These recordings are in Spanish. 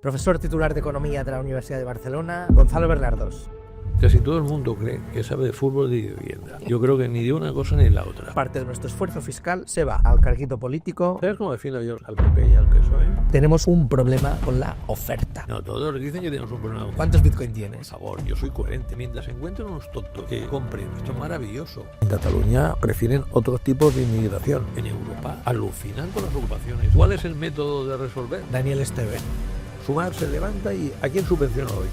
Profesor titular de Economía de la Universidad de Barcelona, Gonzalo Bernardos. Casi todo el mundo cree que sabe de fútbol y de vivienda. Yo creo que ni de una cosa ni de la otra. Parte de nuestro esfuerzo fiscal se va al carguito político. ¿Sabes cómo defino yo al PP y al PSOE? Tenemos un problema con la oferta. No, todos dicen que tenemos un problema. ¿Cuántos Bitcoin tienes? Por favor, yo soy coherente. Mientras encuentren unos tontos que compren, esto es maravilloso. En Cataluña prefieren otros tipos de inmigración. En Europa alucinan con las ocupaciones. ¿Cuál es el método de resolver? Daniel Esteve. Sumar se levanta y ¿a quién subvenciona hoy?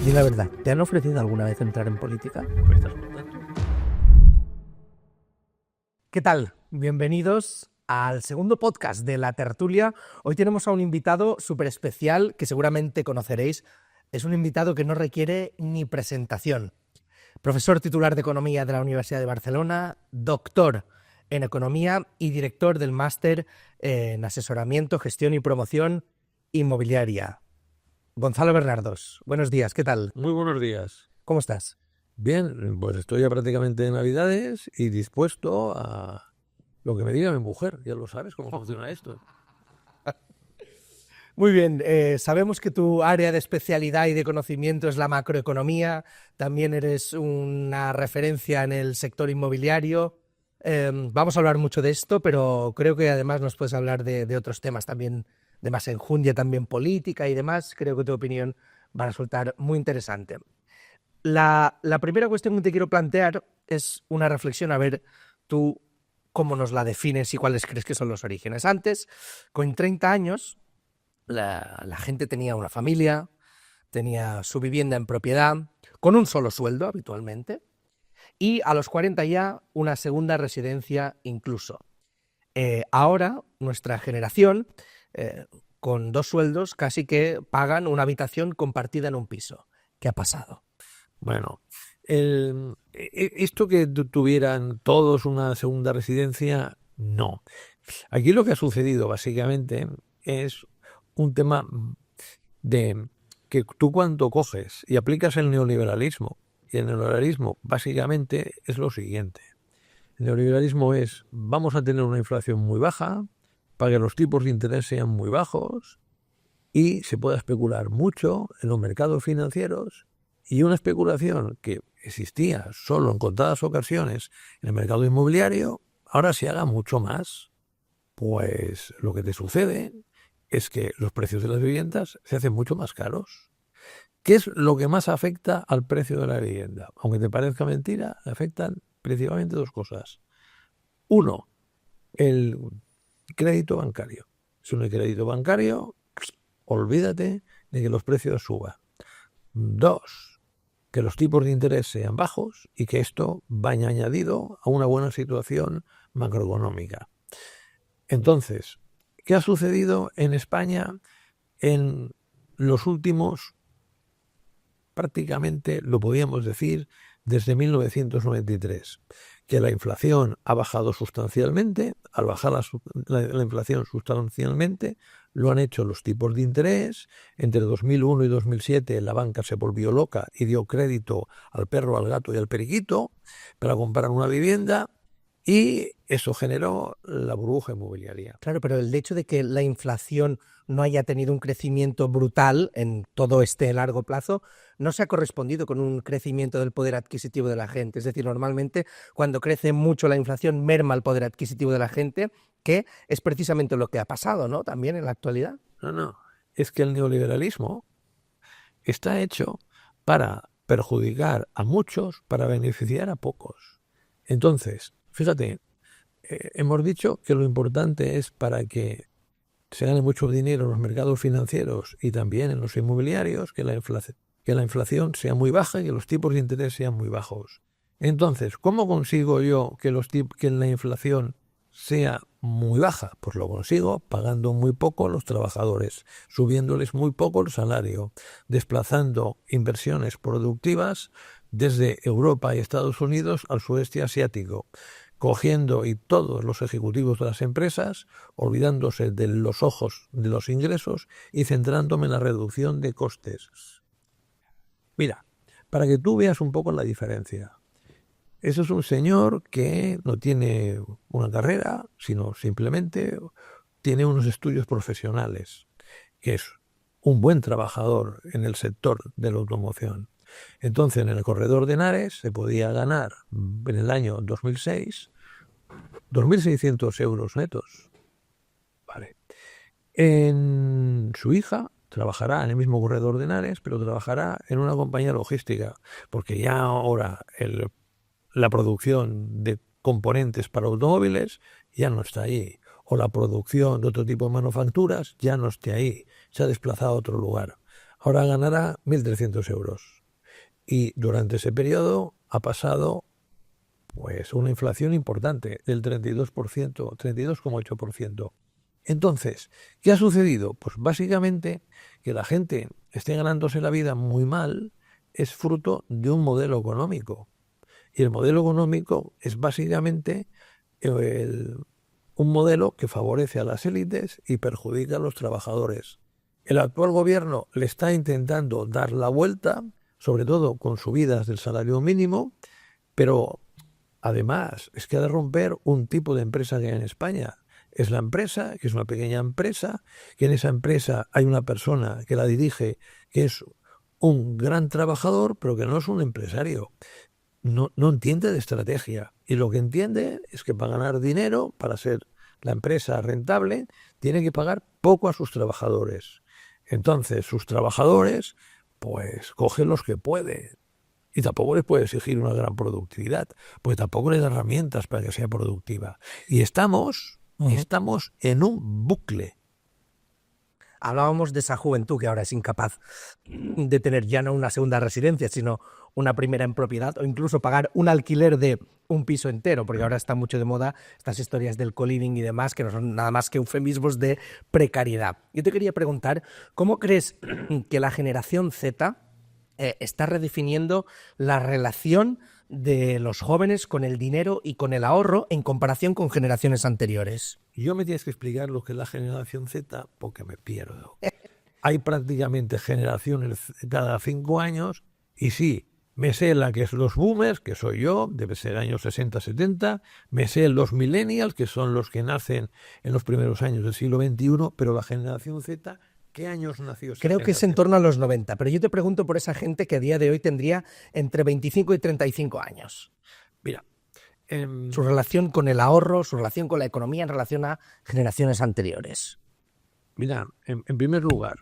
Di la verdad, ¿te han ofrecido alguna vez entrar en política? ¿Me estás contando? ¿Qué tal? Bienvenidos al segundo podcast de La Tertulia. Hoy tenemos a un invitado súper especial que seguramente conoceréis. Es un invitado que no requiere ni presentación. Profesor titular de Economía de la Universidad de Barcelona, doctor en Economía y director del máster en Asesoramiento, Gestión y Promoción Inmobiliaria. Gonzalo Bernardos, buenos días, ¿qué tal? Muy buenos días. ¿Cómo estás? Bien, pues estoy ya prácticamente de Navidades y dispuesto a lo que me diga mi mujer. Ya lo sabes cómo funciona esto. Muy bien, sabemos que tu área de especialidad y de conocimiento es la macroeconomía, también eres una referencia en el sector inmobiliario. Vamos a hablar mucho de esto, pero creo que además nos puedes hablar de otros temas también, de más enjundia, también política y demás. Creo que tu opinión va a resultar muy interesante. La primera cuestión que te quiero plantear es una reflexión, a ver tú cómo nos la defines y cuáles crees que son los orígenes. Antes, con 30 años, la gente tenía una familia, tenía su vivienda en propiedad, con un solo sueldo habitualmente, y a los 40 ya una segunda residencia incluso. Ahora, nuestra generación, con dos sueldos, casi que pagan una habitación compartida en un piso. ¿Qué ha pasado? Bueno, esto que tuvieran todos una segunda residencia, no. Aquí lo que ha sucedido básicamente es un tema de que tú cuando coges y aplicas el neoliberalismo, y el neoliberalismo básicamente es lo siguiente. El neoliberalismo es, vamos a tener una inflación muy baja, para que los tipos de interés sean muy bajos y se pueda especular mucho en los mercados financieros, y una especulación que existía solo en contadas ocasiones en el mercado inmobiliario, ahora se haga mucho más. Pues lo que te sucede es que los precios de las viviendas se hacen mucho más caros. ¿Qué es lo que más afecta al precio de la vivienda? Aunque te parezca mentira, afectan principalmente dos cosas. Uno, el crédito bancario. Si no hay crédito bancario, olvídate de que los precios suban. Dos, que los tipos de interés sean bajos y que esto vaya añadido a una buena situación macroeconómica. Entonces, ¿qué ha sucedido en España en los últimos, prácticamente lo podíamos decir, desde 1993? Que la inflación ha bajado sustancialmente. Al bajar la inflación sustancialmente, lo han hecho los tipos de interés. Entre 2001 y 2007 la banca se volvió loca y dio crédito al perro, al gato y al periquito para comprar una vivienda, y eso generó la burbuja inmobiliaria. Claro, pero el hecho de que la inflación no haya tenido un crecimiento brutal en todo este largo plazo no se ha correspondido con un crecimiento del poder adquisitivo de la gente. Es decir, normalmente cuando crece mucho la inflación merma el poder adquisitivo de la gente, que es precisamente lo que ha pasado, ¿no? También en la actualidad. No. Es que el neoliberalismo está hecho para perjudicar a muchos, para beneficiar a pocos. Entonces, fíjate, hemos dicho que lo importante es, para que se gane mucho dinero en los mercados financieros y también en los inmobiliarios, que la inflación sea muy baja y que los tipos de interés sean muy bajos. Entonces, ¿cómo consigo yo que la inflación sea muy baja? Pues lo consigo pagando muy poco a los trabajadores, subiéndoles muy poco el salario, desplazando inversiones productivas desde Europa y Estados Unidos al sudeste asiático, cogiendo y todos los ejecutivos de las empresas, olvidándose de los ojos de los ingresos y centrándome en la reducción de costes. Mira, para que tú veas un poco la diferencia. Eso es un señor que no tiene una carrera, sino simplemente tiene unos estudios profesionales, que es un buen trabajador en el sector de la automoción. Entonces, en el corredor de Henares se podía ganar en el año 2006 2.600 euros netos. Vale. Su hija trabajará en el mismo corredor de Henares, pero trabajará en una compañía logística, porque ya ahora la producción de componentes para automóviles ya no está ahí, o la producción de otro tipo de manufacturas ya no está ahí, se ha desplazado a otro lugar. Ahora ganará 1.300 euros. Y durante ese periodo ha pasado pues una inflación importante del 32%, 32,8%. Entonces, ¿qué ha sucedido? Pues básicamente que la gente esté ganándose la vida muy mal es fruto de un modelo económico. Y el modelo económico es básicamente un modelo que favorece a las élites y perjudica a los trabajadores. El actual gobierno le está intentando dar la vuelta, sobre todo con subidas del salario mínimo, pero además es que ha de romper un tipo de empresa que hay en España. Es la empresa, que es una pequeña empresa, que en esa empresa hay una persona que la dirige, que es un gran trabajador, pero que no es un empresario. No entiende de estrategia. Y lo que entiende es que para ganar dinero, para ser la empresa rentable, tiene que pagar poco a sus trabajadores. Entonces, sus trabajadores, pues, cogen los que pueden. Y tampoco les puede exigir una gran productividad, porque tampoco les da herramientas para que sea productiva. Y estamos en un bucle. Hablábamos de esa juventud que ahora es incapaz de tener ya no una segunda residencia, sino una primera en propiedad o incluso pagar un alquiler de un piso entero, porque ahora está mucho de moda estas historias del co-living y demás, que no son nada más que eufemismos de precariedad. Yo te quería preguntar, ¿cómo crees que la generación Z está redefiniendo la relación de los jóvenes con el dinero y con el ahorro en comparación con generaciones anteriores? Yo me tienes que explicar lo que es la generación Z porque me pierdo. Hay prácticamente generaciones cada 5 años y sí, me sé la que es los boomers, que soy yo, debe ser años 60, 70, me sé los millennials, que son los que nacen en los primeros años del siglo XXI, pero la generación Z, ¿qué años nació esa Creo que es en torno a los 90, pero yo te pregunto por esa gente que a día de hoy tendría entre 25 y 35 años. Mira, su relación con el ahorro, su relación con la economía en relación a generaciones anteriores. Mira, en primer lugar,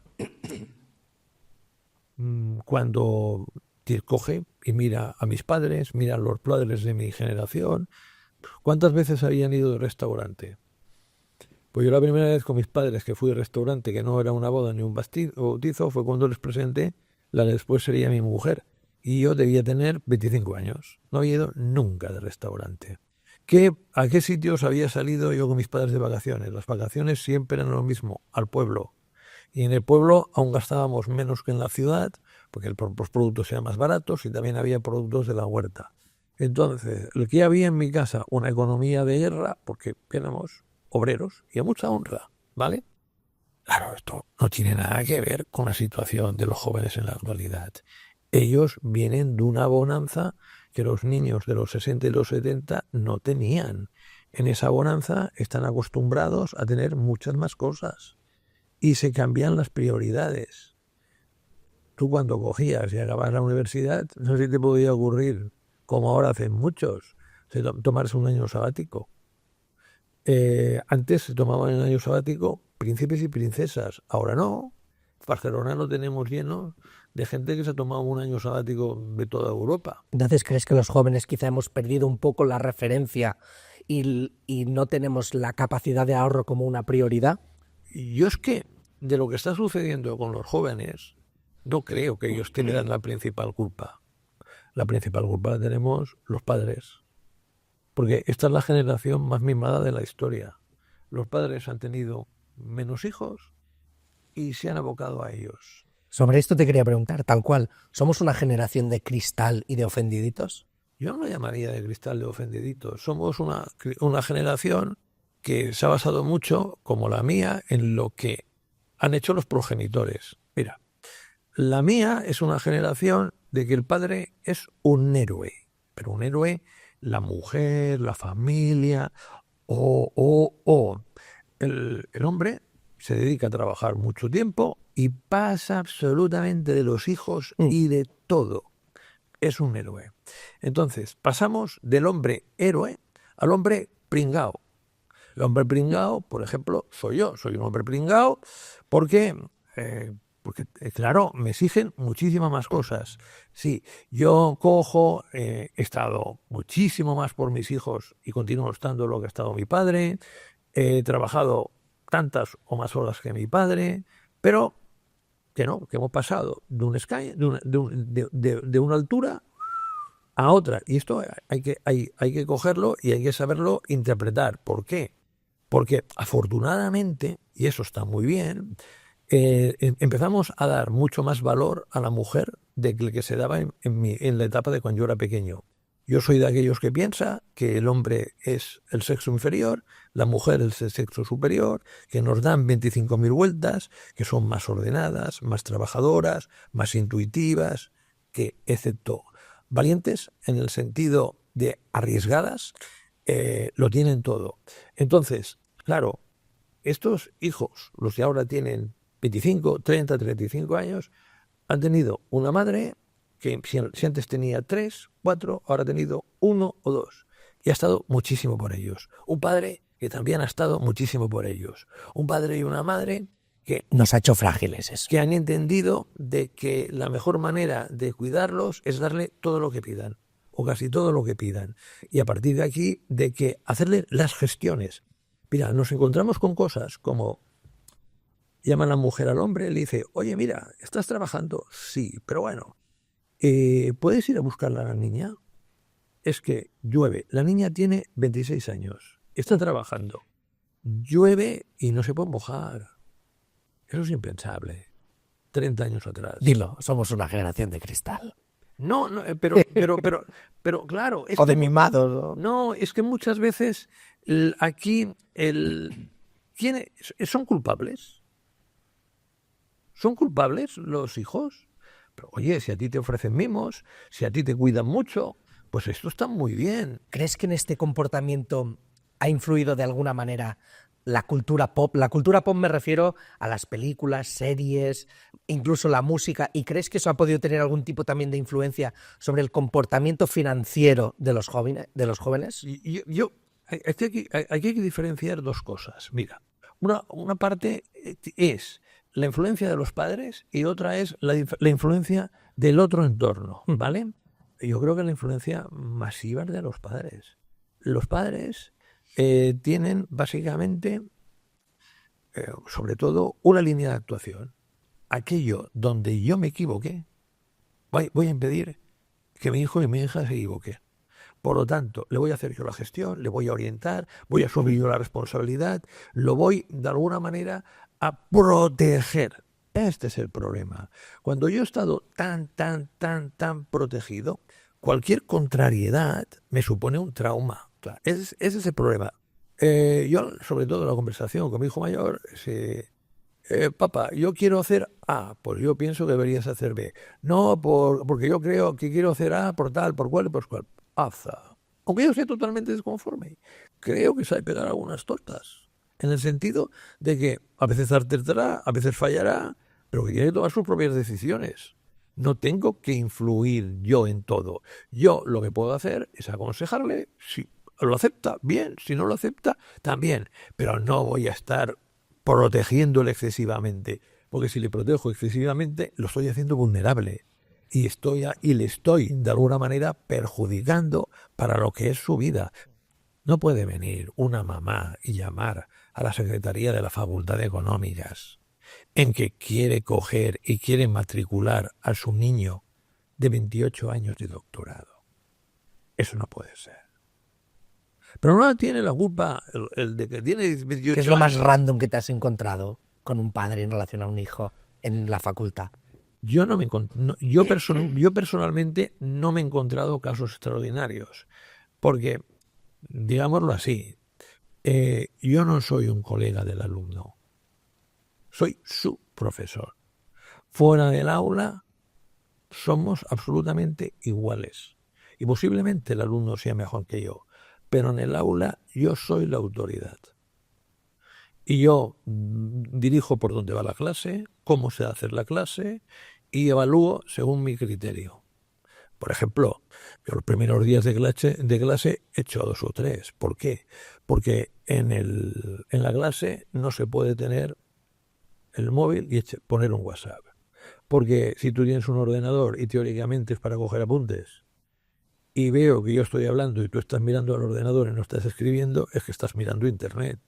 cuando te coge y mira a mis padres, mira a los padres de mi generación, ¿cuántas veces habían ido de restaurante? Pues yo la primera vez con mis padres que fui de restaurante, que no era una boda ni un bautizo, fue cuando les presenté la que después sería mi mujer. Y yo debía tener 25 años. No había ido nunca de restaurante. ¿A qué sitios había salido yo con mis padres de vacaciones? Las vacaciones siempre eran lo mismo, al pueblo. Y en el pueblo aún gastábamos menos que en la ciudad, porque los productos eran más baratos y también había productos de la huerta. Entonces, lo que había en mi casa, una economía de guerra, porque éramos obreros y a mucha honra, ¿vale? Claro, esto no tiene nada que ver con la situación de los jóvenes en la actualidad. Ellos vienen de una bonanza que los niños de los 60 y los 70 no tenían. En esa bonanza están acostumbrados a tener muchas más cosas y se cambian las prioridades. Tú cuando cogías y acababas la universidad, no sé si te podía ocurrir, como ahora hacen muchos, tomarse un año sabático. Antes se tomaban en el año sabático príncipes y princesas, ahora no. Barcelona lo tenemos lleno de gente que se ha tomado un año sabático de toda Europa. Entonces, ¿crees que los jóvenes quizá hemos perdido un poco la referencia y no tenemos la capacidad de ahorro como una prioridad? Y yo es que de lo que está sucediendo con los jóvenes, no creo que ellos tengan la principal culpa. La principal culpa la tenemos los padres. Porque esta es la generación más mimada de la historia. Los padres han tenido menos hijos y se han abocado a ellos. Sobre esto te quería preguntar, tal cual, ¿somos una generación de cristal y de ofendiditos? Yo no lo llamaría de cristal de ofendiditos. Somos una generación que se ha basado mucho, como la mía, en lo que han hecho los progenitores. Mira, la mía es una generación de que el padre es un héroe, pero un héroe, la mujer, la familia, el hombre se dedica a trabajar mucho tiempo y pasa absolutamente de los hijos y de todo. Es un héroe. Entonces, pasamos del hombre héroe al hombre pringao. El hombre pringao, por ejemplo, soy yo. Soy un hombre pringao porque, claro, me exigen muchísimas más cosas. Sí, yo cojo, he estado muchísimo más por mis hijos y continúo estando lo que ha estado mi padre. He trabajado tantas o más horas que mi padre, pero que no, que hemos pasado de una altura a otra. Y esto hay que cogerlo y hay que saberlo interpretar. ¿Por qué? Porque afortunadamente, y eso está muy bien, empezamos a dar mucho más valor a la mujer del que se daba en la etapa de cuando yo era pequeño. Yo soy de aquellos que piensa que el hombre es el sexo inferior, la mujer es el sexo superior, que nos dan 25.000 vueltas, que son más ordenadas, más trabajadoras, más intuitivas, que excepto valientes en el sentido de arriesgadas, lo tienen todo. Entonces, claro, estos hijos, los que ahora tienen 25, 30, 35 años, han tenido una madre que si antes tenía 3, 4, ahora ha tenido 1 o 2. Y ha estado muchísimo por ellos. Un padre que también ha estado muchísimo por ellos. Un padre y una madre que nos ha hecho frágiles eso. Que han entendido de que la mejor manera de cuidarlos es darle todo lo que pidan, o casi todo lo que pidan. Y a partir de aquí, de que hacerle las gestiones. Mira, nos encontramos con cosas como llama la mujer al hombre, le dice, oye, mira, ¿estás trabajando? Sí, pero bueno, ¿puedes ir a buscarla a la niña? Es que llueve. La niña tiene 26 años, está trabajando. Llueve y no se puede mojar. Eso es impensable. 30 años atrás. Dilo, somos una generación de cristal. No, pero claro. O de mimados. No, es que muchas veces aquí son culpables. ¿Son culpables los hijos? Pero oye, si a ti te ofrecen mimos, si a ti te cuidan mucho, pues esto está muy bien. ¿Crees que en este comportamiento ha influido de alguna manera la cultura pop? La cultura pop me refiero a las películas, series, incluso la música. ¿Y crees que eso ha podido tener algún tipo también de influencia sobre el comportamiento financiero de los jóvenes? Aquí hay que diferenciar dos cosas. Mira, una parte es la influencia de los padres y otra es la influencia del otro entorno, ¿vale? Yo creo que la influencia masiva es de los padres. Los padres tienen básicamente, sobre todo, una línea de actuación. Aquello donde yo me equivoqué, voy a impedir que mi hijo y mi hija se equivoquen. Por lo tanto, le voy a hacer yo la gestión, le voy a orientar, voy a asumir yo la responsabilidad, lo voy, de alguna manera, a proteger. Este es el problema. Cuando yo he estado tan protegido, cualquier contrariedad me supone un trauma. Claro, ese es el problema. Yo, sobre todo en la conversación con mi hijo mayor, papá, yo quiero hacer A, pues yo pienso que deberías hacer B. No, porque yo creo que quiero hacer A por tal, por cual, por cual. Aza. Aunque yo esté totalmente desconforme, creo que sabe pegar algunas tortas. En el sentido de que a veces acertará, a veces fallará, pero que tiene que tomar sus propias decisiones. No tengo que influir yo en todo. Yo lo que puedo hacer es aconsejarle, si lo acepta, bien, si no lo acepta, también. Pero no voy a estar protegiéndole excesivamente, porque si le protejo excesivamente, lo estoy haciendo vulnerable. Y le estoy, de alguna manera, perjudicando para lo que es su vida. No puede venir una mamá y llamar a la Secretaría de la Facultad de Económicas en que quiere coger y quiere matricular a su niño de 28 años de doctorado. Eso no puede ser. Pero no tiene la culpa el de que tiene 28 años. ¿Qué es lo más random que te has encontrado con un padre en relación a un hijo en la facultad? Yo personalmente no me he encontrado casos extraordinarios, porque, digámoslo así, yo no soy un colega del alumno, soy su profesor. Fuera del aula somos absolutamente iguales y posiblemente el alumno sea mejor que yo, pero en el aula yo soy la autoridad. Y yo dirijo por dónde va la clase, cómo se va a hacer la clase y evalúo según mi criterio. Por ejemplo, yo los primeros días de clase he hecho 2 o 3. ¿Por qué? Porque en la clase no se puede tener el móvil y poner un WhatsApp. Porque si tú tienes un ordenador y teóricamente es para coger apuntes y veo que yo estoy hablando y tú estás mirando al ordenador y no estás escribiendo, es que estás mirando internet.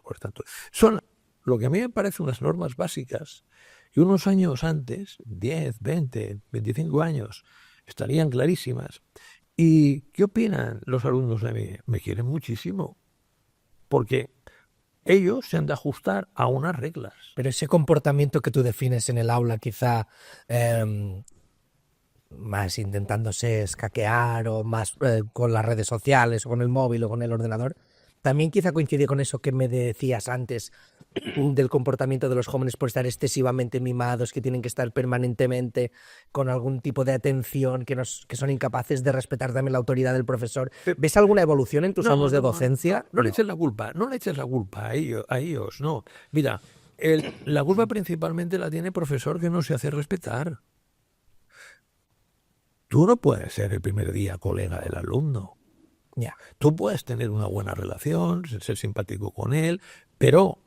Por tanto, son lo que a mí me parece unas normas básicas y unos años antes, 10, 20, 25 años, estarían clarísimas. ¿Y qué opinan los alumnos de mí? Me quieren muchísimo, porque ellos se han de ajustar a unas reglas. Pero ese comportamiento que tú defines en el aula, quizá más intentándose escaquear o más con las redes sociales o con el móvil o con el ordenador, también quizá coincide con eso que me decías antes del comportamiento de los jóvenes por estar excesivamente mimados, que tienen que estar permanentemente con algún tipo de atención, que son incapaces de respetar también la autoridad del profesor. ¿Ves alguna evolución en tus años de docencia? No le eches la culpa, no le eches la culpa a ellos, no. Mira, la culpa principalmente la tiene el profesor que no se hace respetar. Tú no puedes ser el primer día colega del alumno. Ya. Tú puedes tener una buena relación, ser simpático con él, pero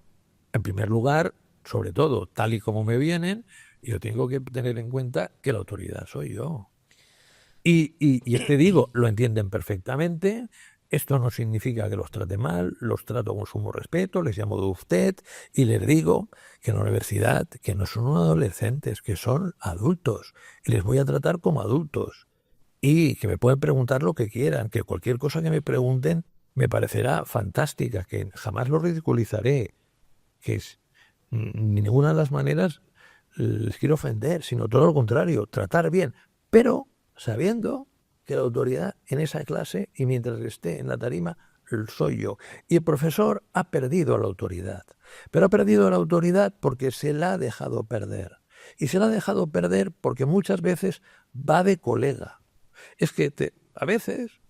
en primer lugar, sobre todo, tal y como me vienen, yo tengo que tener en cuenta que la autoridad soy yo. Y te digo, lo entienden perfectamente. Esto no significa que los trate mal, los trato con sumo respeto, les llamo de usted y les digo que en la universidad, que no son adolescentes, que son adultos, y les voy a tratar como adultos. Y que me pueden preguntar lo que quieran, que cualquier cosa que me pregunten me parecerá fantástica, que jamás lo ridiculizaré, que es, ni ninguna de las maneras les quiero ofender, sino todo lo contrario, tratar bien, pero sabiendo que la autoridad en esa clase y mientras esté en la tarima soy yo. Y el profesor ha perdido la autoridad, pero ha perdido la autoridad porque se la ha dejado perder. Y se la ha dejado perder porque muchas veces va de colega. Es que a veces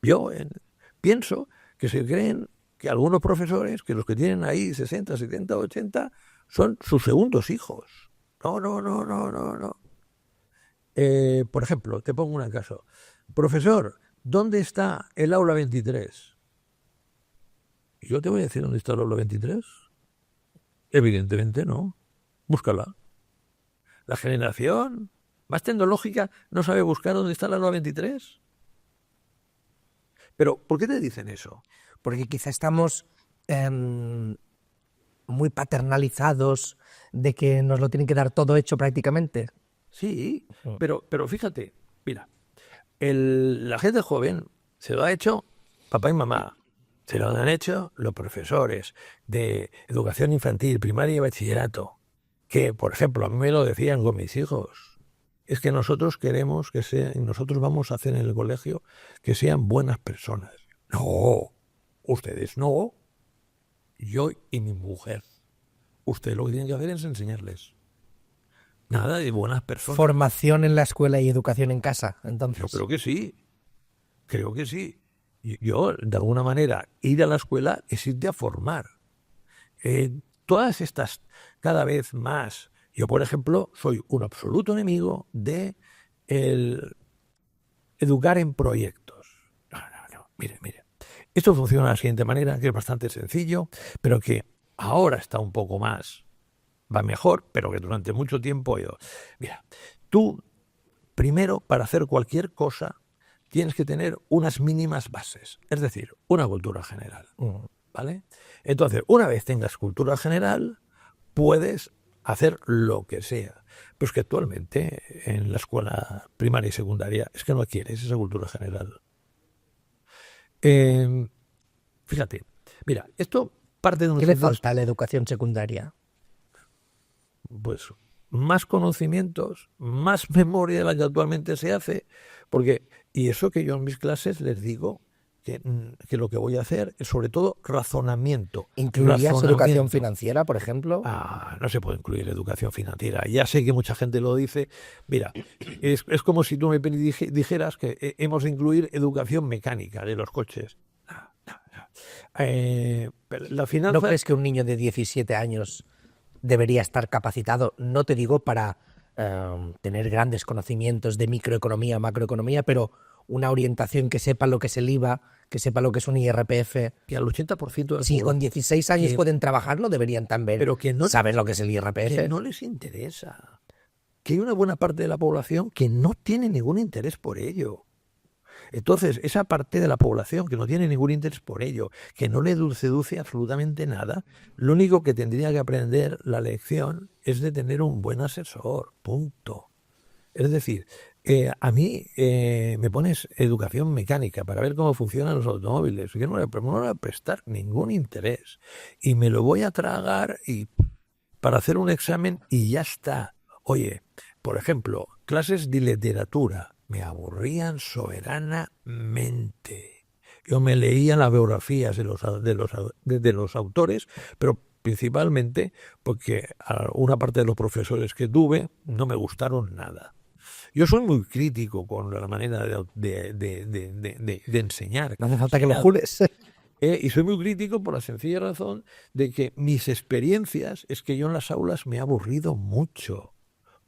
yo pienso que se creen que algunos profesores, que los que tienen ahí 60, 70, 80, son sus segundos hijos. No. Por ejemplo, te pongo un caso. Profesor, ¿dónde está el aula 23? ¿Y yo te voy a decir dónde está el aula 23? Evidentemente no. Búscala. La generación más tecnológica no sabe buscar dónde está la aula 23. Pero, ¿por qué te dicen eso? Porque quizá estamos muy paternalizados de que nos lo tienen que dar todo hecho prácticamente. Sí, pero fíjate, mira, la gente joven se lo ha hecho papá y mamá, se lo han hecho los profesores de educación infantil, primaria y bachillerato, que, por ejemplo, a mí me lo decían con mis hijos. Es que nosotros queremos nosotros vamos a hacer en el colegio que sean buenas personas. No, ustedes no. Yo y mi mujer. Ustedes lo que tienen que hacer es enseñarles. Nada de buenas personas. Formación en la escuela y educación en casa, entonces. Yo creo que sí. Creo que sí. Yo, de alguna manera, ir a la escuela es irte a formar. Todas estas, cada vez más. Yo, por ejemplo, soy un absoluto enemigo de el educar en proyectos. No. Mire. Esto funciona de la siguiente manera, que es bastante sencillo, pero que ahora está un poco más, va mejor, pero que durante mucho tiempo mira, tú primero para hacer cualquier cosa tienes que tener unas mínimas bases, es decir, una cultura general, ¿vale? Entonces, una vez tengas cultura general, puedes hacer lo que sea. Pero es que actualmente en la escuela primaria y secundaria es que no quieres esa cultura general. Fíjate, mira, esto parte de ¿Qué le falta a la educación secundaria? Pues más conocimientos, más memoria de la que actualmente se hace, y eso que yo en mis clases les digo que lo que voy a hacer es sobre todo razonamiento. ¿Incluirías educación financiera, por ejemplo? No se puede incluir educación financiera. Ya sé que mucha gente lo dice. Mira, es como si tú me dijeras que hemos de incluir educación mecánica de los coches. No. Pero la finanza... ¿No crees que un niño de 17 años debería estar capacitado? No te digo para tener grandes conocimientos de microeconomía o macroeconomía, pero una orientación que sepa lo que es el IVA, que sepa lo que es un IRPF. Que al 80% del Si pueblo, con 16 años pueden trabajarlo, deberían también pero que no, saber lo que es el IRPF. que no les interesa. Que hay una buena parte de la población que no tiene ningún interés por ello. Entonces, esa parte de la población que no tiene ningún interés por ello, que no le seduce absolutamente nada, lo único que tendría que aprender la lección es de tener un buen asesor, punto. Es decir, a mí me pones educación mecánica para ver cómo funcionan los automóviles. Yo no le voy a prestar ningún interés y me lo voy a tragar para hacer un examen y ya está. Oye, por ejemplo, clases de literatura me aburrían soberanamente. Yo me leía las biografías de los autores, pero principalmente porque una parte de los profesores que tuve no me gustaron nada. Yo soy muy crítico con la manera de enseñar. No hace falta que lo jures. Y soy muy crítico por la sencilla razón de que mis experiencias es que yo en las aulas me he aburrido mucho.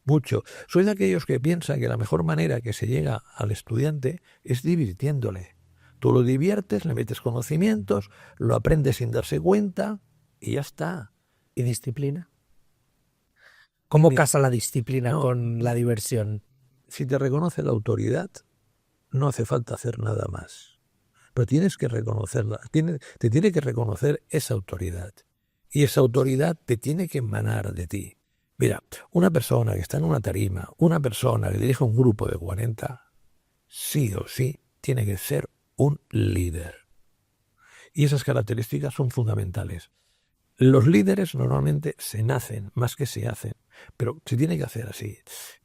Mucho. Soy de aquellos que piensan que la mejor manera que se llega al estudiante es divirtiéndole. Tú lo diviertes, le metes conocimientos, lo aprendes sin darse cuenta y ya está. ¿Y disciplina? ¿Cómo casa la disciplina con la diversión? Si te reconoce la autoridad, no hace falta hacer nada más. Pero tienes que reconocerla, te tiene que reconocer esa autoridad. Y esa autoridad te tiene que emanar de ti. Mira, una persona que está en una tarima, una persona que dirige un grupo de 40, sí o sí tiene que ser un líder. Y esas características son fundamentales. Los líderes normalmente se nacen más que se hacen, pero se tiene que hacer así.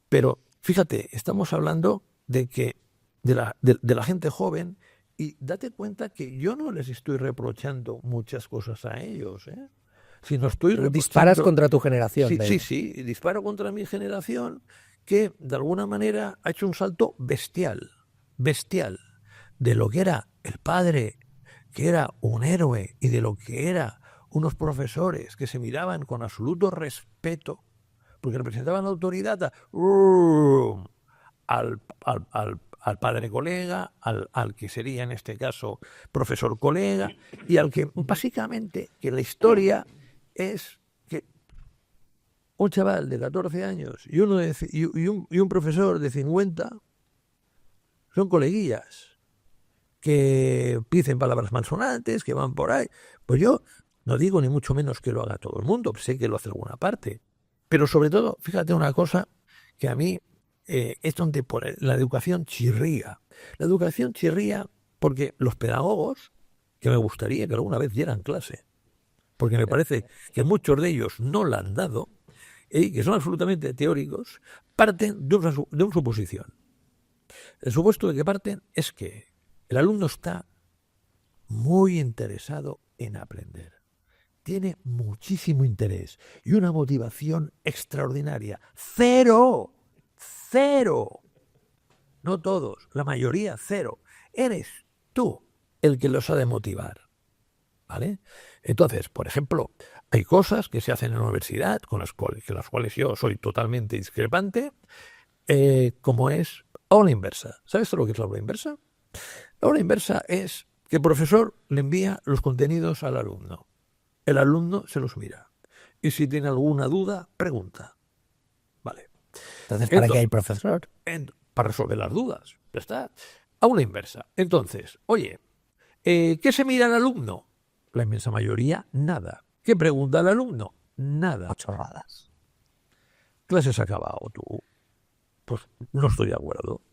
Pero fíjate, estamos hablando de la gente joven y date cuenta que yo no les estoy reprochando muchas cosas a ellos, ¿eh? Si no estoy disparas contra tu generación. Sí, disparo contra mi generación que de alguna manera ha hecho un salto bestial, de lo que era el padre, que era un héroe, y de lo que era unos profesores que se miraban con absoluto respeto, porque representaban la autoridad al padre colega, al que sería en este caso profesor colega, y al que básicamente que la historia es que un chaval de 14 años y un profesor de 50 son coleguillas que dicen palabras malsonantes, que van por ahí. Pues yo no digo ni mucho menos que lo haga todo el mundo, sé que lo hace alguna parte. Pero sobre todo, fíjate una cosa que a mí es donde la educación chirría. La educación chirría porque los pedagogos, que me gustaría que alguna vez dieran clase, porque me parece que muchos de ellos no la han dado, y que son absolutamente teóricos, parten de una suposición. El supuesto de que parten es que el alumno está muy interesado en aprender. Tiene muchísimo interés y una motivación extraordinaria. ¡Cero! No todos, la mayoría cero. Eres tú el que los ha de motivar. ¿Vale? Entonces, por ejemplo, hay cosas que se hacen en la universidad con las cuales yo soy totalmente discrepante, como es aula inversa. ¿Sabes lo que es la aula inversa? La aula inversa es que el profesor le envía los contenidos al alumno. El alumno se los mira. Y si tiene alguna duda, pregunta. Vale. Entonces, ¿para qué hay profesor? Para resolver las dudas. Ya está. Aula inversa. Entonces, oye, ¿qué se mira al alumno? La inmensa mayoría, nada. ¿Qué pregunta el alumno? Nada. Chorradas. Clases acabado, tú. Pues no estoy de acuerdo.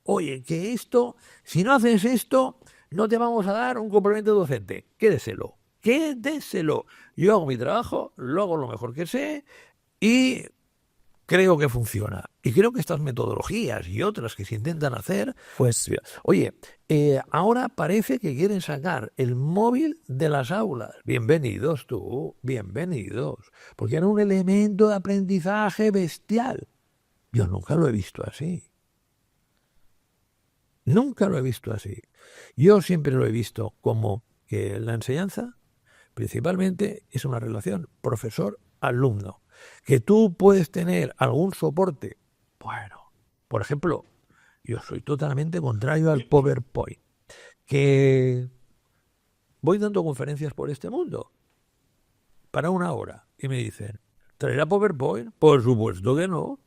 Oye, que esto, si no haces esto, no te vamos a dar un complemento docente. Quédeselo. Yo hago mi trabajo, lo hago lo mejor que sé y creo que funciona. Y creo que estas metodologías y otras que se intentan hacer, pues, oye, ahora parece que quieren sacar el móvil de las aulas. Bienvenidos tú, bienvenidos. Porque era un elemento de aprendizaje bestial. Yo nunca lo he visto así. Nunca lo he visto así. Yo siempre lo he visto como que la enseñanza principalmente es una relación profesor-alumno. Que tú puedes tener algún soporte. Bueno, por ejemplo, yo soy totalmente contrario al PowerPoint. Que voy dando conferencias por este mundo para 1 hora y me dicen, ¿traerá PowerPoint? Por supuesto que no.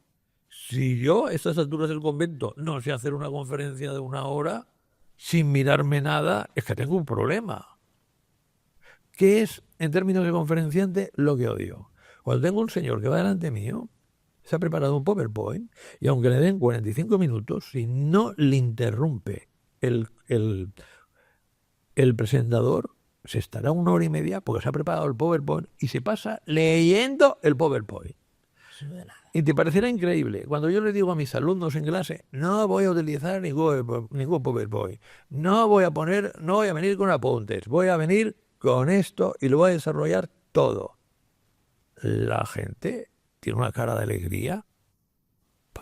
Si yo a estas alturas del convento no sé hacer una conferencia de 1 hora sin mirarme nada, es que tengo un problema. ¿Qué es, en términos de conferenciante, lo que odio? Cuando tengo un señor que va delante mío, se ha preparado un PowerPoint y aunque le den 45 minutos, si no le interrumpe el presentador, se estará 1 hora y media porque se ha preparado el PowerPoint y se pasa leyendo el PowerPoint. Y te parecerá increíble. Cuando yo le digo a mis alumnos en clase, no voy a utilizar ningún PowerPoint, no voy a venir con apuntes, voy a venir con esto y lo voy a desarrollar todo. La gente tiene una cara de alegría.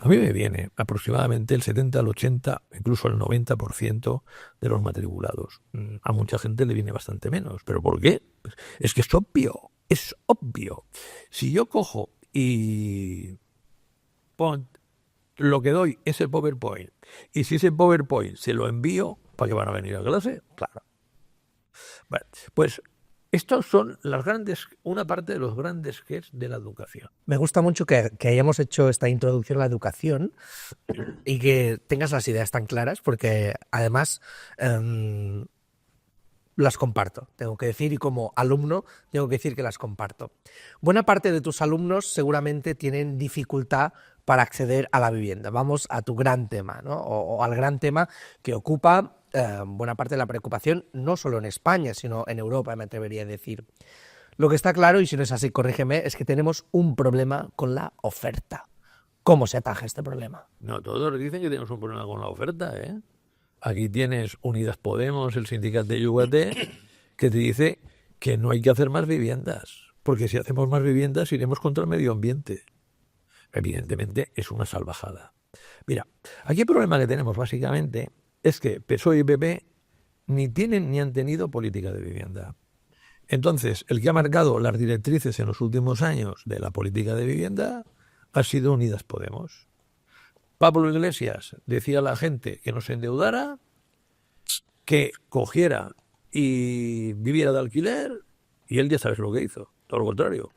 A mí me viene aproximadamente el 70, el 80, incluso el 90% de los matriculados. A mucha gente le viene bastante menos. ¿Pero por qué? Pues es que es obvio, es obvio. Si yo cojo y lo que doy es el PowerPoint, y si ese PowerPoint se lo envío, ¿para qué van a venir a clase? Claro. Bueno, pues estos son una parte de los grandes qués de la educación. Me gusta mucho que hayamos hecho esta introducción a la educación y que tengas las ideas tan claras, porque además las comparto, tengo que decir, y como alumno tengo que decir que las comparto. Buena parte de tus alumnos seguramente tienen dificultad para acceder a la vivienda. Vamos a tu gran tema, ¿no? O al gran tema que ocupa buena parte de la preocupación, no solo en España, sino en Europa, me atrevería a decir. Lo que está claro, y si no es así, corrígeme, es que tenemos un problema con la oferta. ¿Cómo se ataja este problema? No, todos dicen que tenemos un problema con la oferta, ¿eh? Aquí tienes Unidas Podemos, el sindicato de Yucatán, que te dice que no hay que hacer más viviendas, porque si hacemos más viviendas iremos contra el medio ambiente. Evidentemente es una salvajada. Mira, aquí el problema que tenemos básicamente es que PSOE y PP ni tienen ni han tenido política de vivienda. Entonces, el que ha marcado las directrices en los últimos años de la política de vivienda ha sido Unidas Podemos. Pablo Iglesias decía a la gente que no se endeudara, que cogiera y viviera de alquiler, y él ya sabes lo que hizo, todo lo contrario.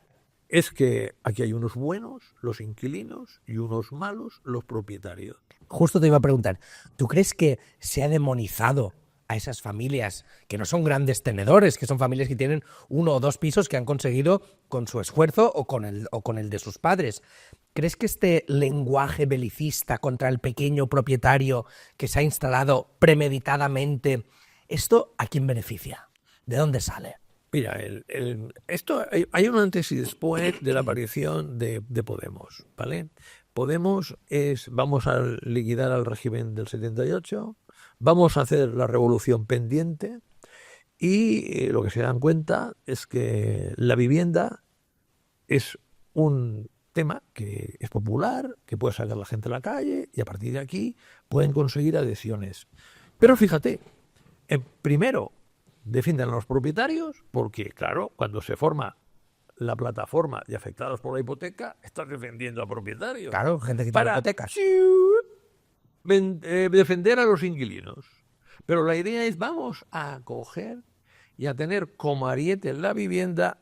Es que aquí hay unos buenos, los inquilinos, y unos malos, los propietarios. Justo te iba a preguntar, ¿tú crees que se ha demonizado a esas familias que no son grandes tenedores, que son familias que tienen 1 o 2 pisos que han conseguido con su esfuerzo o con el de sus padres? ¿Crees que este lenguaje belicista contra el pequeño propietario que se ha instalado premeditadamente, esto a quién beneficia? ¿De dónde sale? Mira, esto hay un antes y después de la aparición de Podemos, ¿vale? Podemos vamos a liquidar al régimen del 78, vamos a hacer la revolución pendiente y lo que se dan cuenta es que la vivienda es un tema que es popular, que puede sacar a la gente a la calle y a partir de aquí pueden conseguir adhesiones. Pero fíjate, primero defienden a los propietarios porque, claro, cuando se forma la plataforma de afectados por la hipoteca, estás defendiendo a propietarios. Claro, gente que tiene hipotecas. Defender a los inquilinos. Pero la idea es vamos a coger y a tener como ariete en la vivienda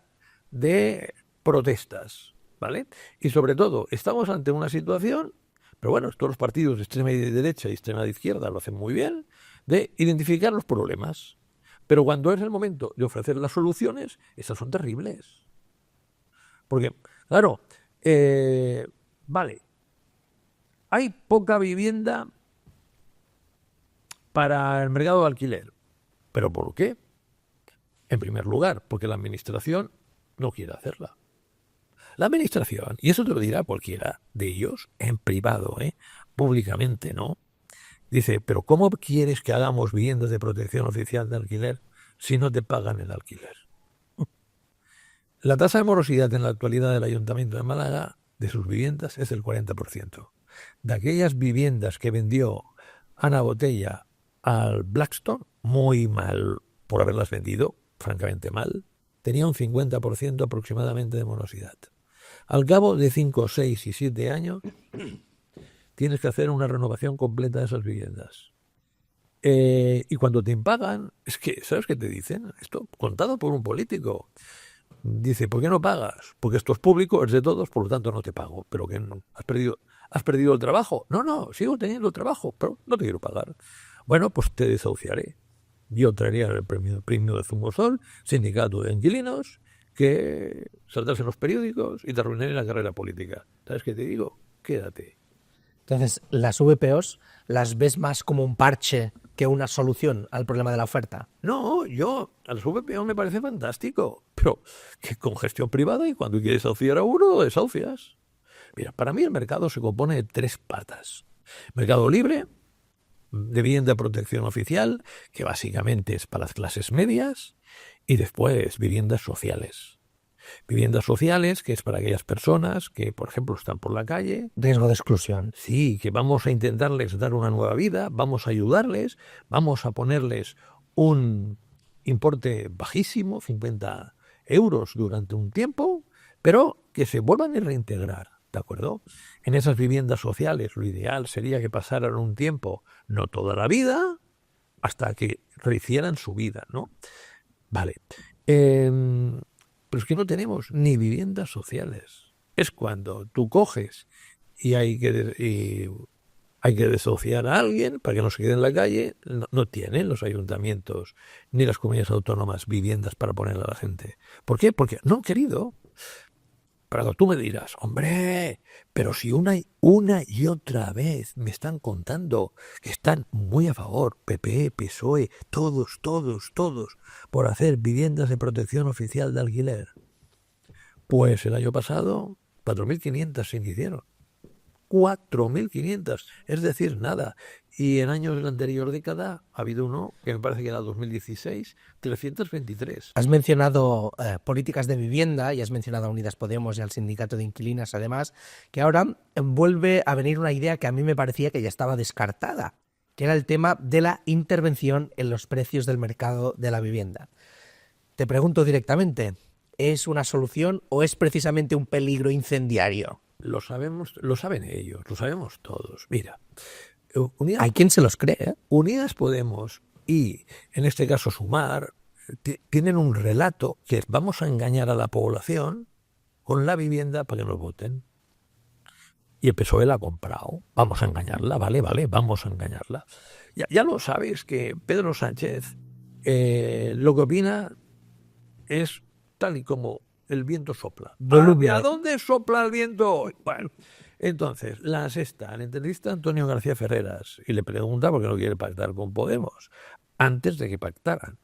de protestas, ¿vale? Y sobre todo, estamos ante una situación, pero bueno, todos los partidos de extrema derecha y extrema izquierda lo hacen muy bien, de identificar los problemas. Pero cuando es el momento de ofrecer las soluciones, estas son terribles. Porque, claro, vale, hay poca vivienda para el mercado de alquiler. ¿Pero por qué? En primer lugar, porque la administración no quiere hacerla. La administración, y eso te lo dirá cualquiera de ellos, en privado, públicamente, ¿no? Dice, pero ¿cómo quieres que hagamos viviendas de protección oficial de alquiler si no te pagan el alquiler? La tasa de morosidad en la actualidad del Ayuntamiento de Málaga de sus viviendas es del 40%. De aquellas viviendas que vendió Ana Botella al Blackstone, muy mal por haberlas vendido, francamente mal, tenía un 50% aproximadamente de morosidad. Al cabo de 5, 6 y 7 años, tienes que hacer una renovación completa de esas viviendas. Y cuando te impagan, es que, ¿sabes qué te dicen? Esto contado por un político. Dice, ¿por qué no pagas? Porque esto es público, es de todos, por lo tanto no te pago. ¿Pero que no? ¿Has perdido el trabajo? No, sigo teniendo el trabajo, pero no te quiero pagar. Bueno, pues te desahuciaré. Yo traería el premio de Zumosol, sindicato de inquilinos, que saldrás en los periódicos y te arruinaré la carrera política. ¿Sabes qué te digo? Quédate. Entonces, las VPOs las ves más como un parche que una solución al problema de la oferta. No, a las VPO me parece fantástico, pero que con gestión privada y cuando quieres desahuciar a uno, lo desahucias. Mira, para mí el mercado se compone de 3 patas. Mercado libre, de vivienda de protección oficial, que básicamente es para las clases medias, y después viviendas sociales. Viviendas sociales, que es para aquellas personas que, por ejemplo, están por la calle. Riesgo de exclusión. Sí, que vamos a intentarles dar una nueva vida, vamos a ayudarles, vamos a ponerles un importe bajísimo, 50 euros durante un tiempo, pero que se vuelvan a reintegrar, ¿de acuerdo? En esas viviendas sociales lo ideal sería que pasaran un tiempo, no toda la vida, hasta que rehicieran su vida, ¿no? Vale. Pero es que no tenemos ni viviendas sociales. Es cuando tú coges y hay que desahuciar a alguien para que no se quede en la calle. No tienen los ayuntamientos ni las comunidades autónomas viviendas para poner a la gente. ¿Por qué? Porque no han querido. Pero tú me dirás, hombre, pero si una y otra vez me están contando que están muy a favor, PP, PSOE, todos, por hacer viviendas de protección oficial de alquiler. Pues el año pasado, 4.500 se hicieron. 4.500, es decir, nada. Y en años de la anterior década ha habido uno, que me parece que era 2016, 323. Has mencionado políticas de vivienda y has mencionado a Unidas Podemos y al sindicato de inquilinas, además, que ahora vuelve a venir una idea que a mí me parecía que ya estaba descartada, que era el tema de la intervención en los precios del mercado de la vivienda. Te pregunto directamente, ¿es una solución o es precisamente un peligro incendiario? Lo sabemos, lo saben ellos, lo sabemos todos. Mira, hay quien se los cree, ¿eh? Unidas Podemos y, en este caso, Sumar, tienen un relato que es vamos a engañar a la población con la vivienda para que nos voten. Y el PSOE la ha comprado. Vamos a engañarla, vale, vamos a engañarla. Ya lo sabes que Pedro Sánchez lo que opina es tal y como el viento sopla. ¿A dónde sopla el viento? Bueno, entonces, la sexta, le entrevista a Antonio García Ferreras y le pregunta por qué no quiere pactar con Podemos antes de que pactaran.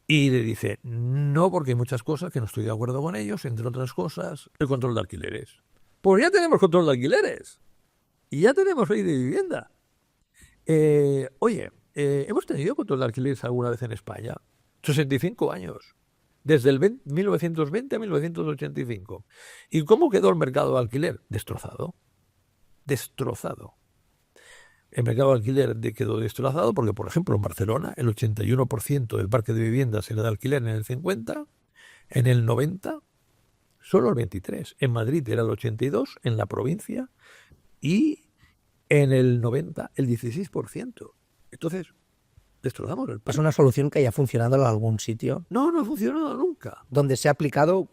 Y le dice, no, porque hay muchas cosas que no estoy de acuerdo con ellos, entre otras cosas, el control de alquileres. Pues ya tenemos control de alquileres y ya tenemos ley de vivienda. ¿Hemos tenido control de alquileres alguna vez en España? 65 años. Desde el 1920 a 1985. ¿Y cómo quedó el mercado de alquiler? Destrozado. El mercado de alquiler quedó destrozado porque, por ejemplo, en Barcelona el 81% del parque de viviendas era de alquiler en el 50, en el 90 solo el 23%. En Madrid era el 82%, en la provincia, y en el 90 el 16%. Entonces, destrozamos el parque. ¿Es una solución que haya funcionado en algún sitio? No ha funcionado nunca. ¿Donde se ha aplicado?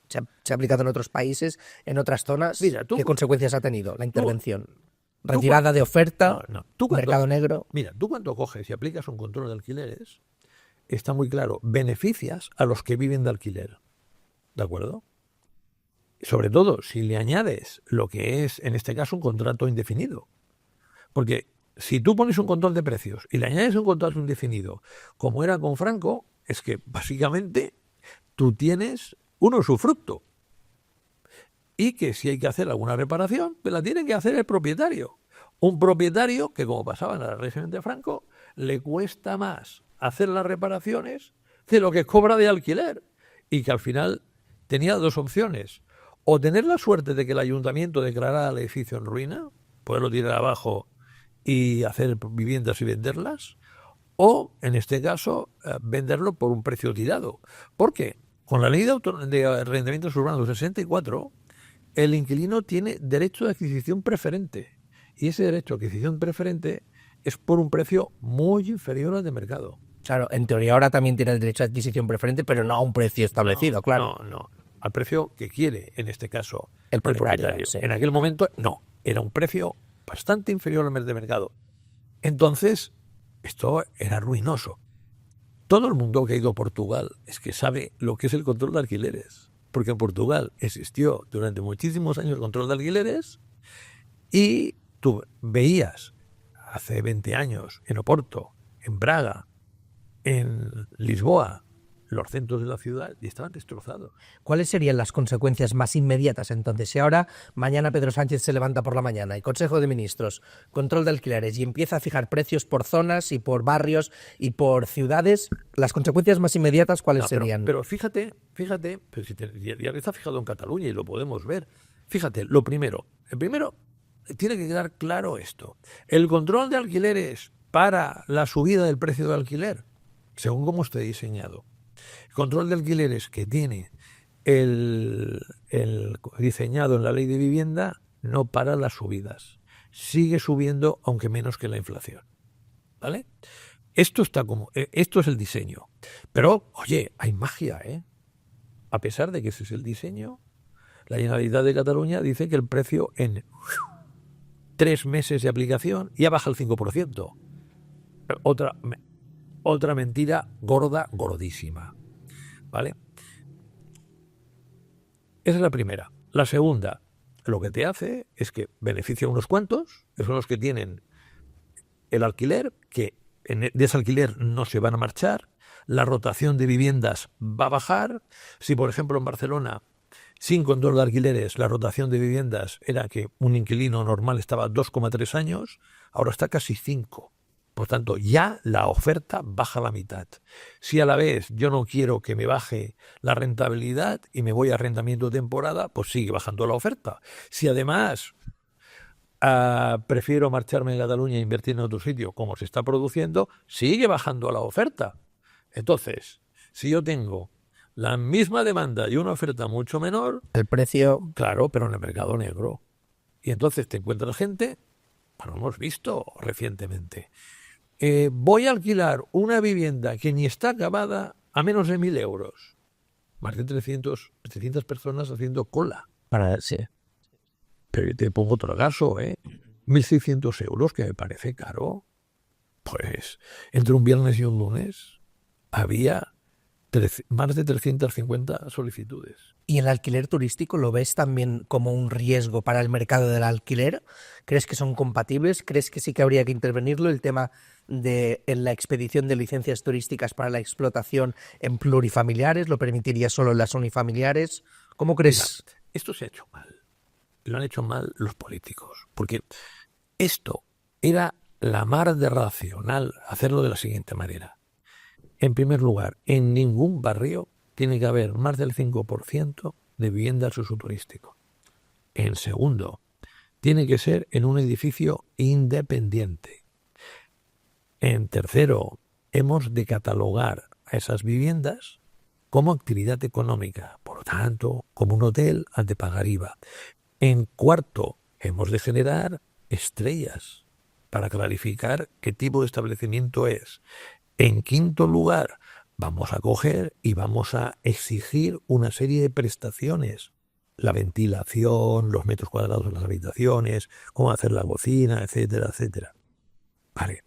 Se ha aplicado en otros países, en otras zonas. Mira, ¿qué consecuencias ha tenido la intervención? ¿Retirada de oferta? No. ¿Mercado negro? Mira, tú cuando coges y aplicas un control de alquileres, está muy claro, beneficias a los que viven de alquiler. ¿De acuerdo? Sobre todo, si le añades lo que es, en este caso, un contrato indefinido. Porque si tú pones un control de precios y le añades un contrato indefinido, como era con Franco, es que básicamente tú tienes un usufructo. Y que si hay que hacer alguna reparación, pues la tiene que hacer el propietario. Un propietario que, como pasaba en el régimen de Franco, le cuesta más hacer las reparaciones de lo que cobra de alquiler. Y que al final tenía dos opciones. O tener la suerte de que el ayuntamiento declarara el edificio en ruina, poderlo tirar abajo y hacer viviendas y venderlas, o, en este caso, venderlo por un precio tirado. Porque con la ley de arrendamientos urbanos del 64, el inquilino tiene derecho de adquisición preferente. Y ese derecho de adquisición preferente es por un precio muy inferior al de mercado. Claro, en teoría ahora también tiene el derecho de adquisición preferente, pero no a un precio establecido, claro. No. Al precio que quiere, en este caso, El propietario. Sí. En aquel momento, no. Era un precio bastante inferior al de mercado. Entonces, esto era ruinoso. Todo el mundo que ha ido a Portugal es que sabe lo que es el control de alquileres. Porque en Portugal existió durante muchísimos años el control de alquileres y tú veías hace 20 años en Oporto, en Braga, en Lisboa, los centros de la ciudad y estaban destrozados. ¿Cuáles serían las consecuencias más inmediatas entonces? Si ahora, mañana Pedro Sánchez se levanta por la mañana y Consejo de Ministros, control de alquileres y empieza a fijar precios por zonas y por barrios y por ciudades, las consecuencias más inmediatas, ¿cuáles serían? Pero fíjate, pero si ya está fijado en Cataluña y lo podemos ver. Fíjate, el primero, tiene que quedar claro esto. El control de alquileres para la subida del precio del alquiler, según cómo esté diseñado. El control de alquileres que tiene el diseñado en la ley de vivienda no para las subidas. Sigue subiendo, aunque menos que la inflación. ¿Vale? Esto es el diseño. Pero, oye, hay magia, ¿eh? A pesar de que ese es el diseño, la Generalitat de Cataluña dice que el precio en 3 meses de aplicación ya baja el 5%. Otra mentira gorda, gordísima. ¿Vale? Esa es la primera. La segunda, lo que te hace es que beneficia a unos cuantos, que son los que tienen el alquiler, que de ese alquiler no se van a marchar, la rotación de viviendas va a bajar. Si, por ejemplo, en Barcelona, sin control de alquileres, la rotación de viviendas era que un inquilino normal estaba 2,3 años, ahora está casi 5. Por tanto, ya la oferta baja a la mitad. Si a la vez yo no quiero que me baje la rentabilidad y me voy a arrendamiento de temporada, pues sigue bajando la oferta. Si además prefiero marcharme en Cataluña e invertir en otro sitio, como se está produciendo, sigue bajando la oferta. Entonces, si yo tengo la misma demanda y una oferta mucho menor, el precio, claro, pero en el mercado negro. Y entonces te encuentras gente, lo hemos visto recientemente, voy a alquilar una vivienda que ni está acabada a menos de 1.000 euros. Más de 300 personas haciendo cola. sí. Pero te pongo otro caso, 1.600 euros, que me parece caro. Pues entre un viernes y un lunes había más de 350 solicitudes. ¿Y el alquiler turístico lo ves también como un riesgo para el mercado del alquiler? ¿Crees que son compatibles? ¿Crees que sí que habría que intervenirlo? El tema de en la expedición de licencias turísticas para la explotación en plurifamiliares, ¿lo permitiría solo en las unifamiliares? ¿Cómo crees? Mira, esto se ha hecho mal. Lo han hecho mal los políticos. Porque esto era la mar de racional hacerlo de la siguiente manera. En primer lugar, en ningún barrio tiene que haber más del 5% de viviendas de uso turístico. En segundo, tiene que ser en un edificio independiente. En tercero, hemos de catalogar a esas viviendas como actividad económica. Por lo tanto, como un hotel, han de pagar IVA. En cuarto, hemos de generar estrellas para clarificar qué tipo de establecimiento es. En quinto lugar, vamos a coger y vamos a exigir una serie de prestaciones. La ventilación, los metros cuadrados de las habitaciones, cómo hacer la cocina, etcétera, etcétera. Vale.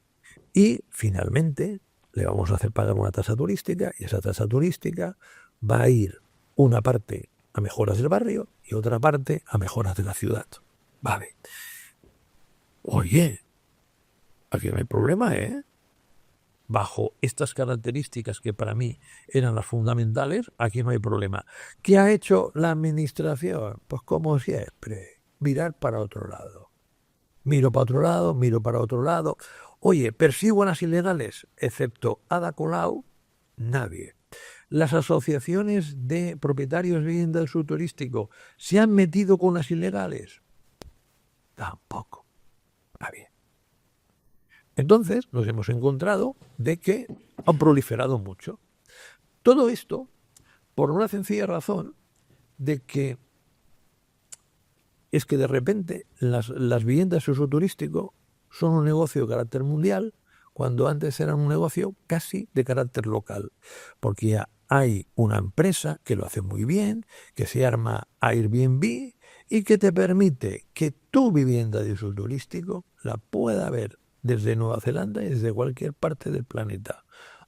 Y finalmente le vamos a hacer pagar una tasa turística y esa tasa turística va a ir una parte a mejoras del barrio y otra parte a mejoras de la ciudad. Vale. Oye, aquí no hay problema, ¿eh? Bajo estas características que para mí eran las fundamentales, aquí no hay problema. ¿Qué ha hecho la administración? Pues como siempre, mirar para otro lado. Miro para otro lado, miro para otro lado. Oye, ¿persigo a las ilegales? Excepto Ada Colau, nadie. ¿Las asociaciones de propietarios de viviendas de uso turístico se han metido con las ilegales? Tampoco. Está bien. Entonces nos hemos encontrado de que han proliferado mucho. Todo esto por una sencilla razón de que es que de repente las viviendas de uso turístico son un negocio de carácter mundial cuando antes eran un negocio casi de carácter local, porque ya hay una empresa que lo hace muy bien, que se llama Airbnb y que te permite que tu vivienda de uso turístico la pueda ver desde Nueva Zelanda y desde cualquier parte del planeta.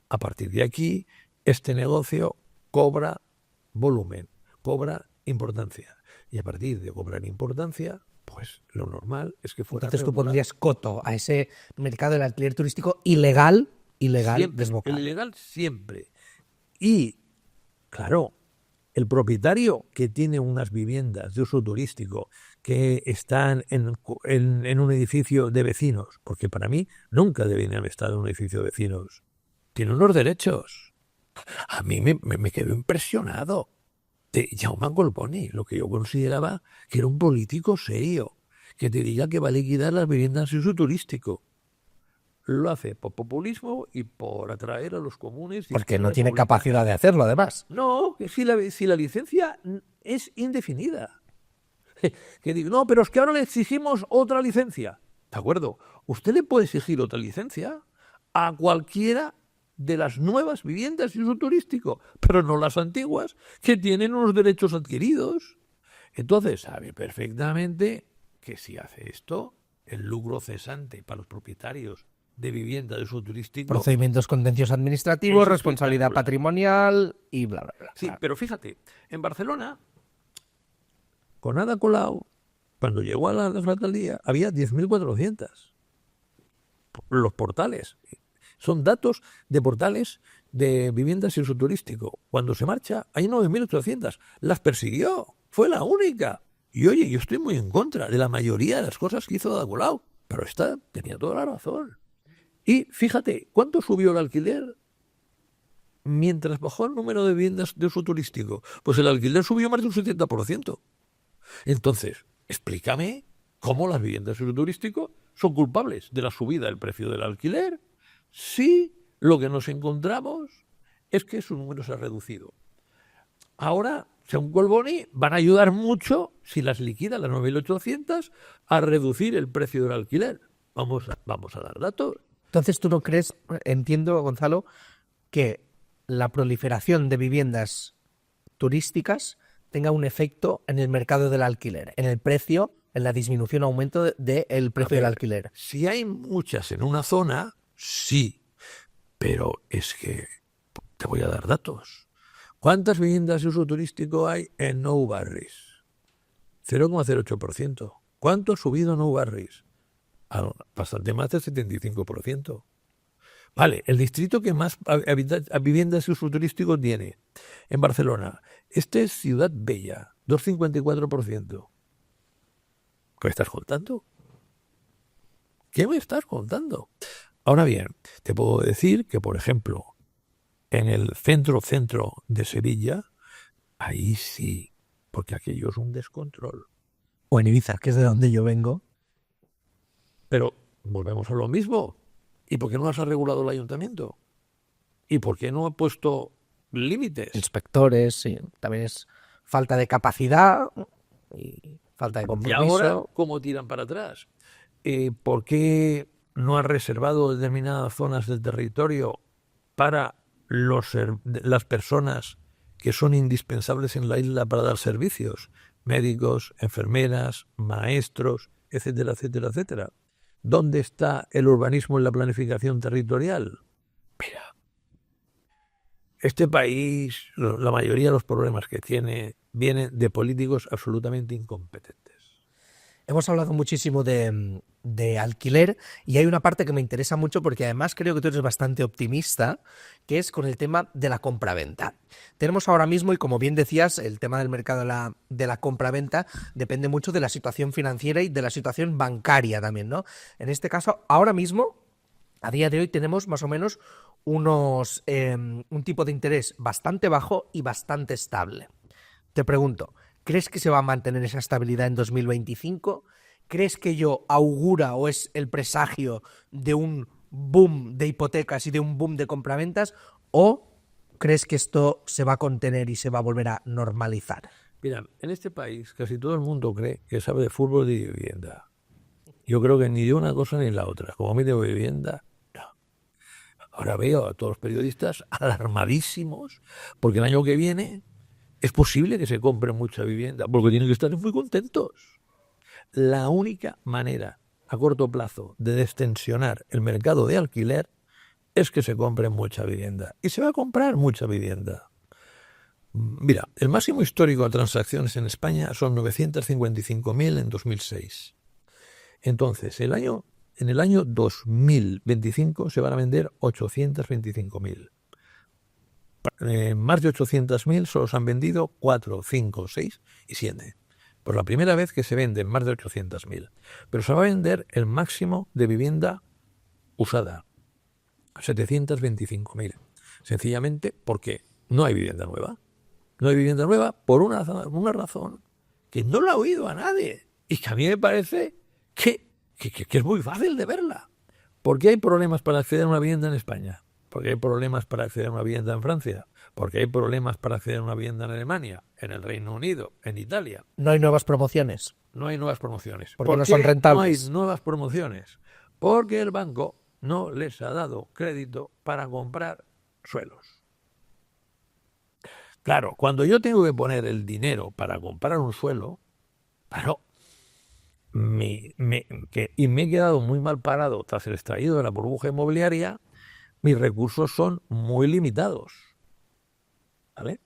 A partir de aquí, este negocio cobra volumen, cobra importancia. Y a partir de cobrar importancia, pues lo normal es que fuera Entonces tú regulado. pondrías coto a ese mercado del alquiler turístico ilegal Siempre, desbocado. el ilegal siempre. Y, claro, el propietario que tiene unas viviendas de uso turístico que están en un edificio de vecinos, porque para mí nunca deberían haber estado en un edificio de vecinos, tiene unos derechos. A mí me quedó impresionado de Jaume Collboni, lo que yo consideraba que era un político serio, que te diga que va a liquidar las viviendas de uso turístico. Lo hace por populismo y por atraer a los comunes. Porque no tiene capacidad de hacerlo, además. No, que si la licencia es indefinida. Que digo, no, pero es que ahora le exigimos otra licencia. ¿De acuerdo? Usted le puede exigir otra licencia a cualquiera de las nuevas viviendas de uso turístico, pero no las antiguas, que tienen unos derechos adquiridos. Entonces sabe perfectamente que si hace esto, el lucro cesante para los propietarios de vivienda de uso turístico. Procedimientos contenciosos administrativos, responsabilidad patrimonial y bla, bla, bla. Sí, pero fíjate, en Barcelona, con Ada Colau, cuando llegó a la alcaldía, había 10.400. Los portales. Son datos de portales de viviendas y uso turístico. Cuando se marcha, hay 9.800. Las persiguió. Fue la única. Y oye, yo estoy muy en contra de la mayoría de las cosas que hizo Ada Colau, pero esta tenía toda la razón. Y fíjate, ¿cuánto subió el alquiler mientras bajó el número de viviendas de uso turístico? Pues el alquiler subió más de un 70%. Entonces, explícame cómo las viviendas de uso turístico son culpables de la subida del precio del alquiler si lo que nos encontramos es que su número se ha reducido. Ahora, según Collboni, van a ayudar mucho, si las liquidan las 9.800, a reducir el precio del alquiler. Vamos a dar datos. Entonces tú no crees, entiendo, Gonzalo, que la proliferación de viviendas turísticas tenga un efecto en el mercado del alquiler, en el precio, en la disminución o aumento del precio del alquiler. Si hay muchas en una zona, sí, pero es que te voy a dar datos. ¿Cuántas viviendas de uso turístico hay en Nou Barris? 0,08%. ¿Cuánto ha subido Nou Barris? Bastante más del 75%. Vale, el distrito que más viviendas de uso turístico tiene en Barcelona. Este es Ciudad Bella, 2,54%. ¿Qué me estás contando? ¿Qué me estás contando? Ahora bien, te puedo decir que, por ejemplo, en el centro de Sevilla, ahí sí, porque aquello es un descontrol. O en Ibiza, que es de donde yo vengo. Pero volvemos a lo mismo. ¿Y por qué no las ha regulado el ayuntamiento? ¿Y por qué no ha puesto límites? Inspectores, sí. También es falta de capacidad y falta de compromiso. Y ahora, ¿cómo tiran para atrás? ¿Por qué no ha reservado determinadas zonas del territorio para las personas que son indispensables en la isla para dar servicios? Médicos, enfermeras, maestros, etcétera, etcétera, etcétera. ¿Dónde está el urbanismo en la planificación territorial? Mira, este país, la mayoría de los problemas que tiene, vienen de políticos absolutamente incompetentes. Hemos hablado muchísimo de alquiler y hay una parte que me interesa mucho porque además creo que tú eres bastante optimista, que es con el tema de la compraventa. Tenemos ahora mismo, y como bien decías, el tema del mercado de la compraventa depende mucho de la situación financiera y de la situación bancaria también, ¿no? En este caso, ahora mismo, a día de hoy, tenemos más o menos un tipo de interés bastante bajo y bastante estable. Te pregunto, ¿crees que se va a mantener esa estabilidad en 2025? ¿Crees que ello augura o es el presagio de un boom de hipotecas y de un boom de compraventas, o crees que esto se va a contener y se va a volver a normalizar? Mira, en este país casi todo el mundo cree que sabe de fútbol y de vivienda. Yo creo que ni de una cosa ni de la otra. Como a mí de vivienda, no. Ahora veo a todos los periodistas alarmadísimos porque el año que viene es posible que se compre mucha vivienda porque tienen que estar muy contentos. La única manera a corto plazo de destensionar el mercado de alquiler es que se compre mucha vivienda. Y se va a comprar mucha vivienda. Mira, el máximo histórico de transacciones en España son 955.000 en 2006. Entonces, en el año 2025 se van a vender 825.000. Más de 800.000 solo se han vendido 4, 5, 6 y 7. Por la primera vez que se venden más de 800.000. Pero se va a vender el máximo de vivienda usada, 725.000. Sencillamente porque no hay vivienda nueva. No hay vivienda nueva por una razón que no la he oído a nadie y que a mí me parece que es muy fácil de verla. ¿Por qué hay problemas para acceder a una vivienda en España? ¿Por qué hay problemas para acceder a una vivienda en Francia? ¿Por qué hay problemas para acceder a una vivienda en Alemania, en el Reino Unido, en Italia? No hay nuevas promociones. No hay nuevas promociones. Porque no son rentables. No hay nuevas promociones. Porque el banco no les ha dado crédito para comprar suelos. Claro, cuando yo tengo que poner el dinero para comprar un suelo, claro, y me he quedado muy mal parado tras el estallido de la burbuja inmobiliaria, mis recursos son muy limitados. ¿Vale?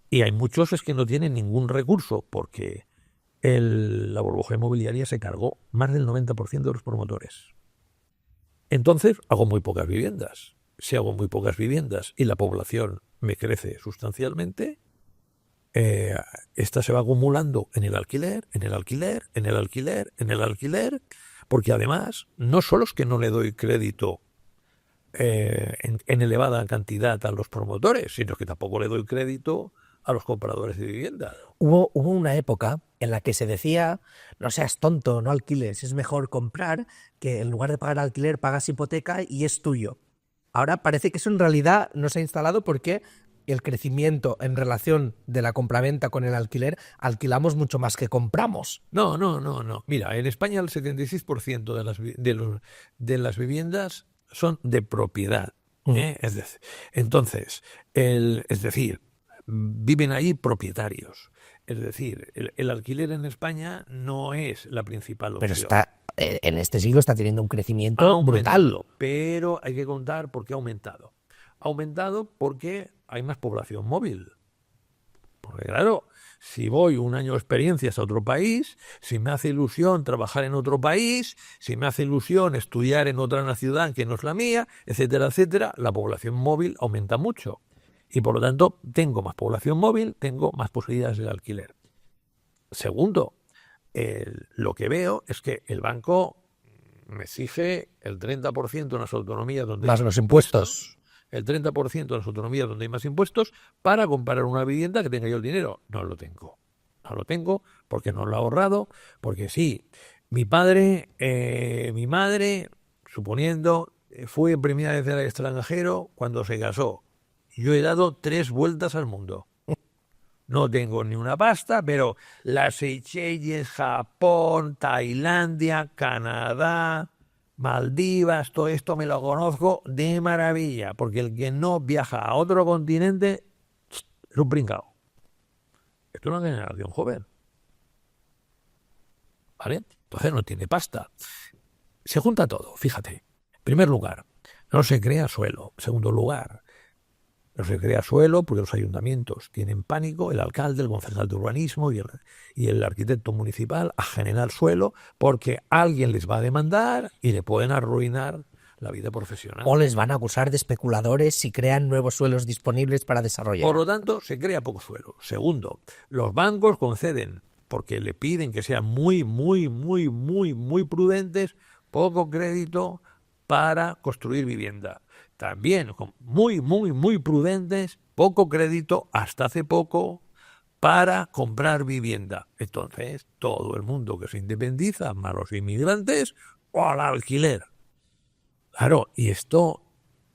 Y hay muchos es que no tienen ningún recurso porque la burbuja inmobiliaria se cargó más del 90% de los promotores. Entonces hago muy pocas viviendas. Si hago muy pocas viviendas y la población me crece sustancialmente, esta se va acumulando en el alquiler, en el alquiler, en el alquiler, en el alquiler, porque además no solo es que no le doy crédito en elevada cantidad a los promotores, sino que tampoco le doy crédito a los compradores de vivienda. Hubo una época en la que se decía, no seas tonto, no alquiles, es mejor comprar, que en lugar de pagar alquiler pagas hipoteca y es tuyo. Ahora parece que eso en realidad no se ha instalado porque el crecimiento en relación de la compraventa con el alquiler, alquilamos mucho más que compramos. No. Mira, en España el 76% de las viviendas son de propiedad. Entonces, es decir, viven ahí propietarios. Es decir, el alquiler en España no es la principal opción. Pero en este siglo está teniendo un crecimiento brutal. Pero hay que contar por qué ha aumentado. Ha aumentado porque hay más población móvil. Porque claro, si voy un año de experiencias a otro país, si me hace ilusión trabajar en otro país, si me hace ilusión estudiar en otra ciudad que no es la mía, etcétera, etcétera, la población móvil aumenta mucho. Y por lo tanto, tengo más población móvil, tengo más posibilidades de alquiler. Segundo, lo que veo es que el banco me exige el 30% en las autonomías donde más los impuestos. El 30% en las autonomías donde hay más impuestos para comprar una vivienda que tenga yo el dinero. No lo tengo. No lo tengo porque no lo he ahorrado, porque sí, mi padre, mi madre, suponiendo, fue primera vez al extranjero cuando se casó. Yo he dado 3 vueltas al mundo. No tengo ni una pasta, pero las Seychelles, Japón, Tailandia, Canadá, Maldivas, todo esto me lo conozco de maravilla, porque el que no viaja a otro continente es un pringao. Esto es una generación joven. ¿Vale? Entonces no tiene pasta. Se junta todo, fíjate. En primer lugar, no se crea suelo. En segundo lugar, no se crea suelo porque los ayuntamientos tienen pánico, el alcalde, el concejal de urbanismo y el arquitecto municipal a generar suelo porque alguien les va a demandar y le pueden arruinar la vida profesional. O les van a acusar de especuladores si crean nuevos suelos disponibles para desarrollar. Por lo tanto, se crea poco suelo. Segundo, los bancos conceden, porque le piden que sean muy prudentes, poco crédito para construir vivienda. También muy prudentes, poco crédito hasta hace poco para comprar vivienda. Entonces, todo el mundo que se independiza, más los inmigrantes, o al alquiler. Claro, y esto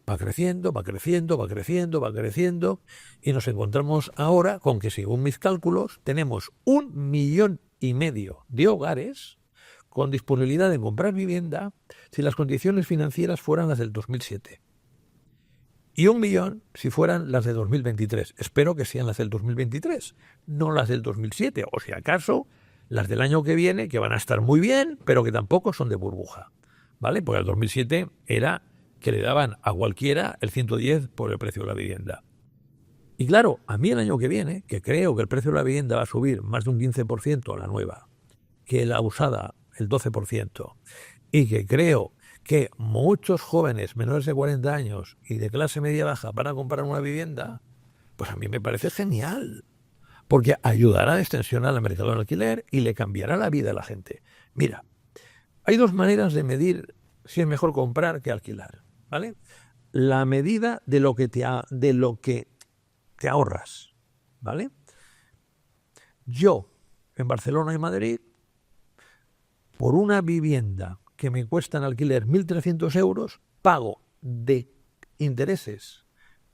va creciendo, va creciendo, va creciendo, va creciendo, y nos encontramos ahora con que, según mis cálculos, tenemos 1,5 millones de hogares con disponibilidad de comprar vivienda si las condiciones financieras fueran las del 2007. Y 1 millón si fueran las de 2023. Espero que sean las del 2023, no las del 2007, o si acaso las del año que viene, que van a estar muy bien, pero que tampoco son de burbuja, ¿vale? Porque el 2007 era que le daban a cualquiera el 110 por el precio de la vivienda. Y claro, a mí el año que viene, que creo que el precio de la vivienda va a subir más de un 15% a la nueva, que la usada el 12%, y que creo que muchos jóvenes menores de 40 años y de clase media baja van a comprar una vivienda, pues a mí me parece genial, porque ayudará a extensionar el mercado del alquiler y le cambiará la vida a la gente. Mira, hay dos maneras de medir si es mejor comprar que alquilar, ¿vale? La medida de lo que te ahorras, ¿vale? Yo, en Barcelona y Madrid, por una vivienda que me cuesta en alquiler 1.300 euros, pago de intereses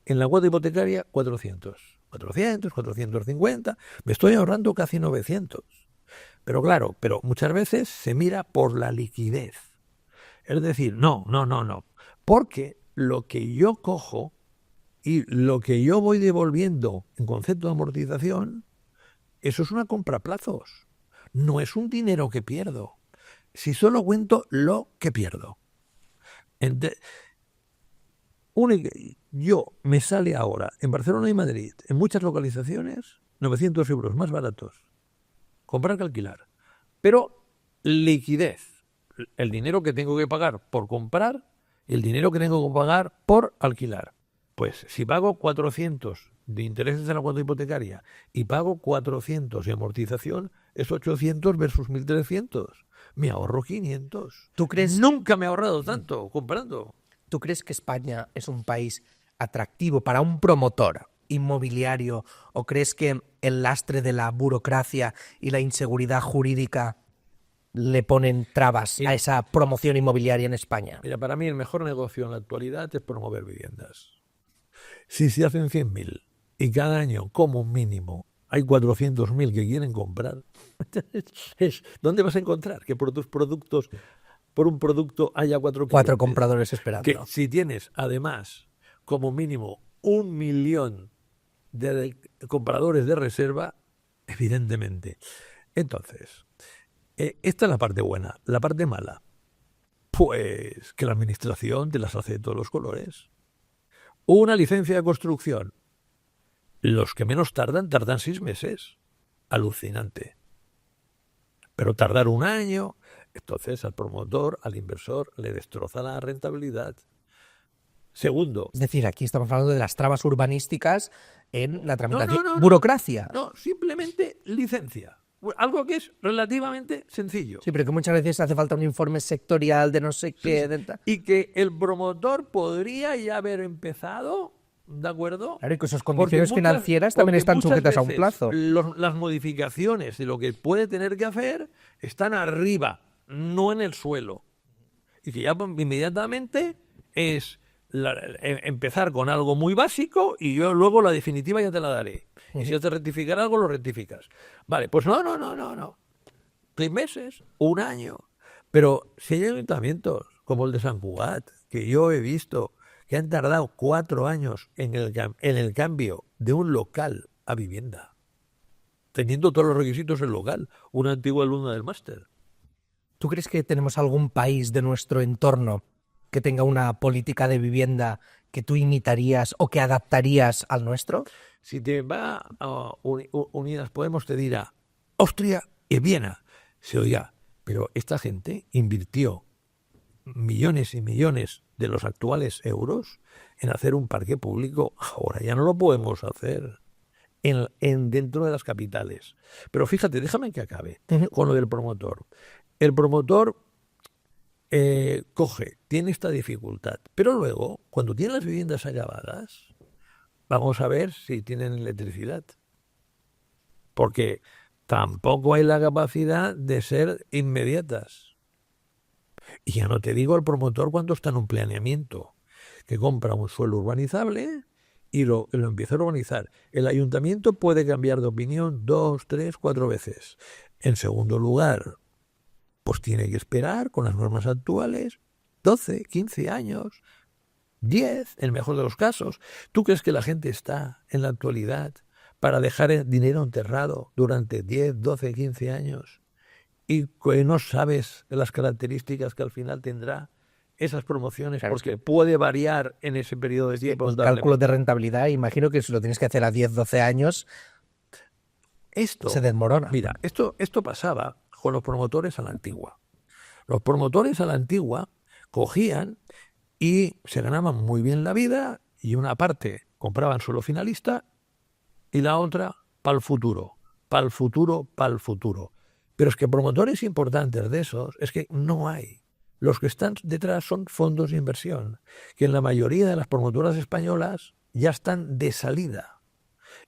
en la cuota hipotecaria 400, 450, me estoy ahorrando casi 900. Pero claro, muchas veces se mira por la liquidez. Es decir, no, porque lo que yo cojo y lo que yo voy devolviendo en concepto de amortización, eso es una compra a plazos, no es un dinero que pierdo. Si solo cuento lo que pierdo. Yo me sale ahora en Barcelona y Madrid, en muchas localizaciones, 900 euros más baratos comprar que alquilar. Pero liquidez, el dinero que tengo que pagar por comprar y el dinero que tengo que pagar por alquilar. Pues si pago 400 de intereses de la cuota hipotecaria y pago 400 de amortización, es 800 versus 1.300. Me ahorro 500. ¿Tú crees? Nunca me he ahorrado tanto comprando. ¿Tú crees que España es un país atractivo para un promotor inmobiliario o crees que el lastre de la burocracia y la inseguridad jurídica le ponen trabas a esa promoción inmobiliaria en España? Mira, para mí el mejor negocio en la actualidad es promover viviendas. Si se hacen 100.000 y cada año como mínimo hay 400.000 que quieren comprar, ¿dónde vas a encontrar que por tus productos, por un producto haya 4 compradores esperando? Que si tienes además como mínimo 1 millón de compradores de reserva, evidentemente. Entonces, esta es la parte buena. La parte mala, pues que la administración te las hace de todos los colores. Una licencia de construcción, los que menos tardan 6 meses. Alucinante. Pero tardar 1 año, entonces al promotor, al inversor, le destroza la rentabilidad. Segundo. Es decir, aquí estamos hablando de las trabas urbanísticas en la tramitación. No, burocracia. No, simplemente licencia. Algo que es relativamente sencillo. Sí, pero que muchas veces hace falta un informe sectorial de no sé qué. Sí. Y que el promotor podría ya haber empezado, ¿de acuerdo? Claro, y que sus condiciones financieras también están sujetas a un plazo. Las modificaciones de lo que puede tener que hacer están arriba, no en el suelo. Y que ya inmediatamente es empezar con algo muy básico y yo luego la definitiva ya te la daré. Y si has de rectificar algo, lo rectificas. Vale, pues no. 6 meses, 1 año. Pero si hay ayuntamientos como el de Sant Cugat, que yo he visto que han tardado 4 años en el cambio de un local a vivienda, teniendo todos los requisitos del local, una antigua alumna del máster. ¿Tú crees que tenemos algún país de nuestro entorno que tenga una política de vivienda que tú imitarías o que adaptarías al nuestro? Si te va a Unidas Podemos, te dirá Austria y Viena. Se oiga, pero esta gente invirtió millones y millones de los actuales euros en hacer un parque público. Ahora ya no lo podemos hacer dentro de las capitales. Pero fíjate, déjame que acabe con lo del promotor. El promotor tiene esta dificultad, pero luego, cuando tiene las viviendas acabadas, vamos a ver si tienen electricidad. Porque tampoco hay la capacidad de ser inmediatas. Y ya no te digo el promotor cuando está en un planeamiento, que compra un suelo urbanizable y lo empieza a urbanizar. El ayuntamiento puede cambiar de opinión 2, 3, 4 veces. En segundo lugar, pues tiene que esperar con las normas actuales 12, 15 años, 10, en el mejor de los casos. ¿Tú crees que la gente está en la actualidad para dejar el dinero enterrado durante 10, 12, 15 años y que no sabes las características que al final tendrá esas promociones? Claro, Porque puede variar en ese periodo de tiempo. Los cálculos de rentabilidad, imagino que si lo tienes que hacer a 10, 12 años, Esto, se desmorona. mira, esto pasaba con los promotores a la antigua. Los promotores a la antigua cogían y se ganaban muy bien la vida y una parte compraban suelo finalista y la otra para el futuro, para el futuro, para el futuro. Pero es que promotores importantes de esos es que no hay. Los que están detrás son fondos de inversión, que en la mayoría de las promotoras españolas ya están de salida.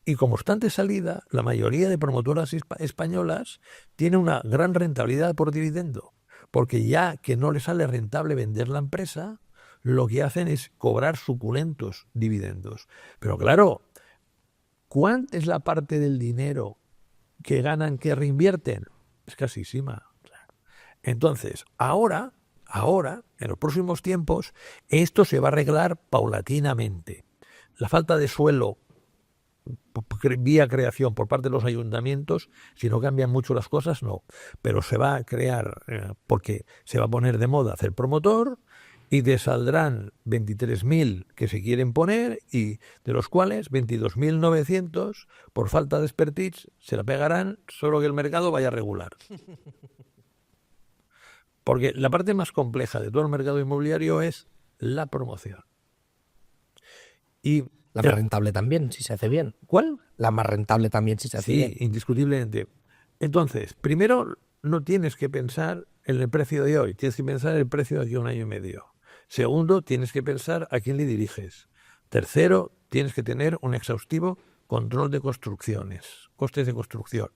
Y como están de salida, la mayoría de promotoras españolas tienen una gran rentabilidad por dividendo, porque ya que no les sale rentable vender la empresa, lo que hacen es cobrar suculentos dividendos. Pero claro, ¿cuánta es la parte del dinero que ganan que reinvierten? Escasísima. Entonces, ahora, en los próximos tiempos, esto se va a arreglar paulatinamente. La falta de suelo vía creación por parte de los ayuntamientos, si no cambian mucho las cosas, no. Pero se va a crear, porque se va a poner de moda hacer promotor, y te saldrán 23.000 que se quieren poner, y de los cuales 22.900, por falta de expertise, se la pegarán, solo que el mercado vaya regular. Porque la parte más compleja de todo el mercado inmobiliario es la promoción. Y la más rentable también, si se hace bien. ¿Cuál? La más rentable también, si se hace bien. Sí, indiscutiblemente. Entonces, primero, no tienes que pensar en el precio de hoy, tienes que pensar en el precio de aquí a un año y medio. Segundo, tienes que pensar a quién le diriges. Tercero, tienes que tener un exhaustivo control de construcciones, costes de construcción.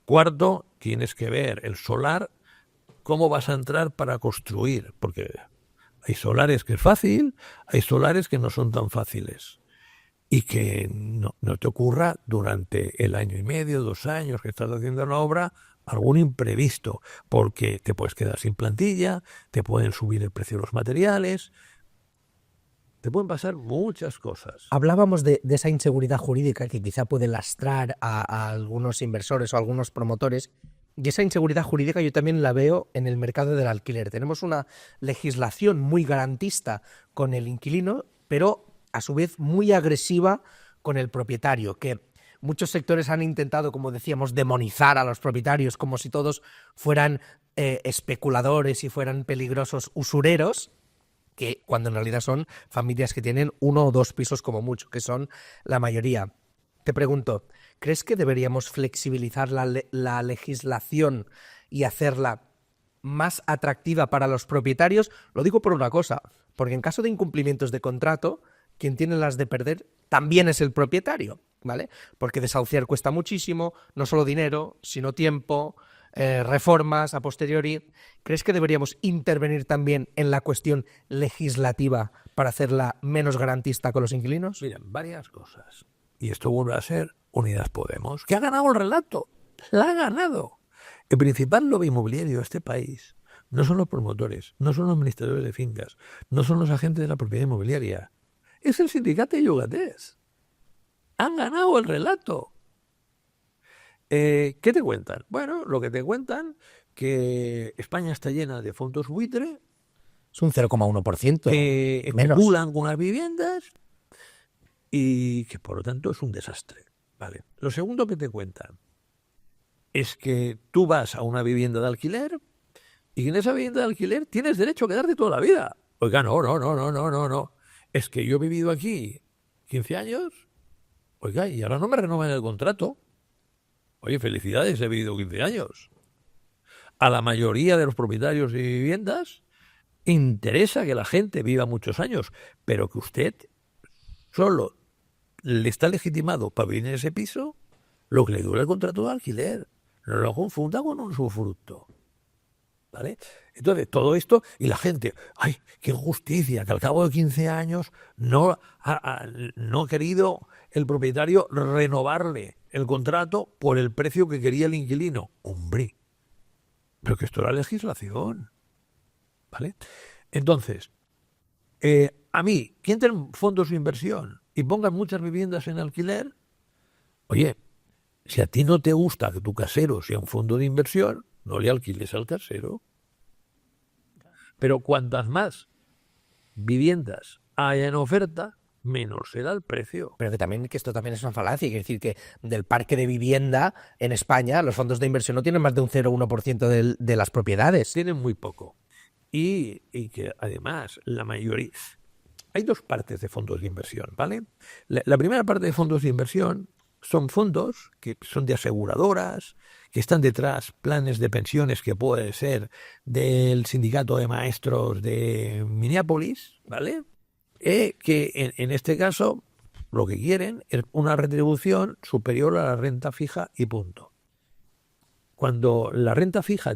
Cuarto, tienes que ver el solar, cómo vas a entrar para construir, porque hay solares que es fácil, hay solares que no son tan fáciles. Y que no te ocurra durante el año y medio, 2 años que estás haciendo la obra, algún imprevisto, porque te puedes quedar sin plantilla, te pueden subir el precio de los materiales, te pueden pasar muchas cosas. Hablábamos de esa inseguridad jurídica que quizá puede lastrar a algunos inversores o a algunos promotores, y esa inseguridad jurídica yo también la veo en el mercado del alquiler. Tenemos una legislación muy garantista con el inquilino, pero a su vez muy agresiva con el propietario, que muchos sectores han intentado, como decíamos, demonizar a los propietarios como si todos fueran especuladores y fueran peligrosos usureros, que cuando en realidad son familias que tienen 1 o 2 pisos como mucho, que son la mayoría. Te pregunto, ¿crees que deberíamos flexibilizar la legislación y hacerla más atractiva para los propietarios? Lo digo por una cosa, porque en caso de incumplimientos de contrato, quien tiene las de perder también es el propietario, ¿vale? Porque desahuciar cuesta muchísimo, no solo dinero, sino tiempo, reformas a posteriori. ¿Crees que deberíamos intervenir también en la cuestión legislativa para hacerla menos garantista con los inquilinos? Mira, varias cosas. Y esto vuelve a ser Unidas Podemos, que ha ganado el relato. La ha ganado. El principal lobby inmobiliario de este país no son los promotores, no son los administradores de fincas, no son los agentes de la propiedad inmobiliaria. Es el sindicato de llogaters. Han ganado el relato. ¿Qué te cuentan? Bueno, lo que te cuentan, que España está llena de fondos buitre. Es un 0,1%. Que especulan con las viviendas y que por lo tanto es un desastre. Vale. Lo segundo que te cuentan es que tú vas a una vivienda de alquiler y que en esa vivienda de alquiler tienes derecho a quedarte toda la vida. Oiga, no. Es que yo he vivido aquí 15 años, oiga, y ahora no me renovan el contrato. Oye, felicidades, he vivido 15 años. A la mayoría de los propietarios de viviendas interesa que la gente viva muchos años, pero que usted solo le está legitimado para vivir en ese piso lo que le dura el contrato de alquiler. No lo confunda con un usufructo. ¿vale? Entonces, todo esto, y la gente, ¡ay, qué injusticia! Que al cabo de 15 años no ha querido el propietario renovarle el contrato por el precio que quería el inquilino. ¡Hombre! Pero que esto era legislación, ¿vale? Entonces, a mí, que entren fondos de inversión y pongan muchas viviendas en alquiler, oye, si a ti no te gusta que tu casero sea un fondo de inversión, no le alquiles al casero. Pero cuantas más viviendas haya en oferta, menor será el precio. Pero que esto también es una falacia, quiere decir que del parque de vivienda en España los fondos de inversión no tienen más de un 0,1% de las propiedades. Tienen muy poco. Y que además la mayoría... Hay dos partes de fondos de inversión, ¿vale? La primera parte de fondos de inversión son fondos que son de aseguradoras, que están detrás planes de pensiones que puede ser del sindicato de maestros de Minneapolis, ¿vale? Que en este caso lo que quieren es una retribución superior a la renta fija y punto. Cuando la renta fija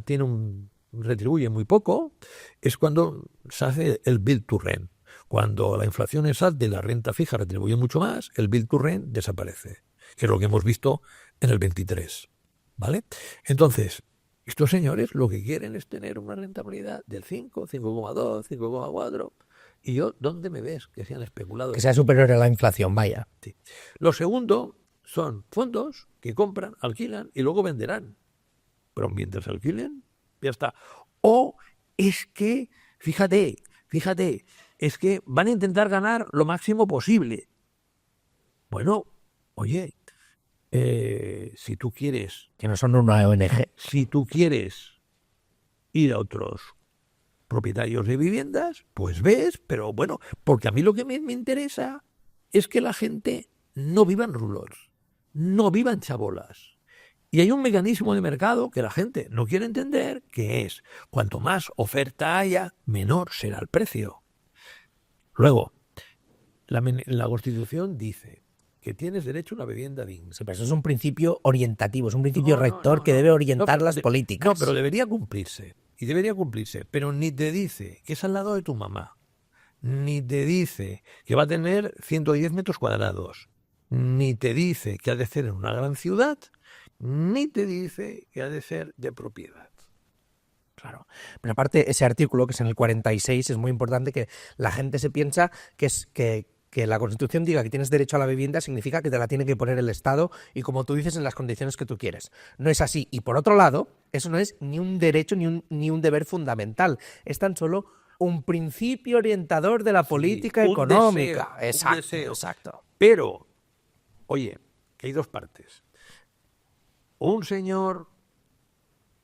retribuye muy poco, es cuando se hace el build to rent. Cuando la inflación es alta y la renta fija retribuye mucho más, el build to rent desaparece, que es lo que hemos visto en el 23, ¿vale? Entonces, estos señores lo que quieren es tener una rentabilidad del 5, 5,2, 5,4. Y yo, ¿dónde me ves que se han especulado? Que sea superior a la inflación, vaya. Sí. Lo segundo son fondos que compran, alquilan y luego venderán. Pero mientras alquilen, ya está. O es que, fíjate, es que van a intentar ganar lo máximo posible. Bueno, oye, si tú quieres... Que no son una ONG. Si tú quieres ir a otros propietarios de viviendas, pues ves, pero bueno, porque a mí lo que me interesa es que la gente no viva en rulos, no viva en chabolas. Y hay un mecanismo de mercado que la gente no quiere entender, que es cuanto más oferta haya, menor será el precio. Luego, la Constitución dice que tienes derecho a una vivienda digna. Sí, pero eso es un principio orientativo, es un principio rector que debe orientar las políticas. No, pero debería cumplirse. Y debería cumplirse. Pero ni te dice que es al lado de tu mamá, ni te dice que va a tener 110 metros cuadrados, ni te dice que ha de ser en una gran ciudad, ni te dice que ha de ser de propiedad. Claro. Pero aparte, ese artículo, que es en el 46, es muy importante, que la gente se piensa que la Constitución diga que tienes derecho a la vivienda significa que te la tiene que poner el Estado y, como tú dices, en las condiciones que tú quieres. No es así. Y por otro lado, eso no es ni un derecho ni un deber fundamental. Es tan solo un principio orientador de la política económica. Un deseo. Exacto. Pero, oye, que hay dos partes. Un señor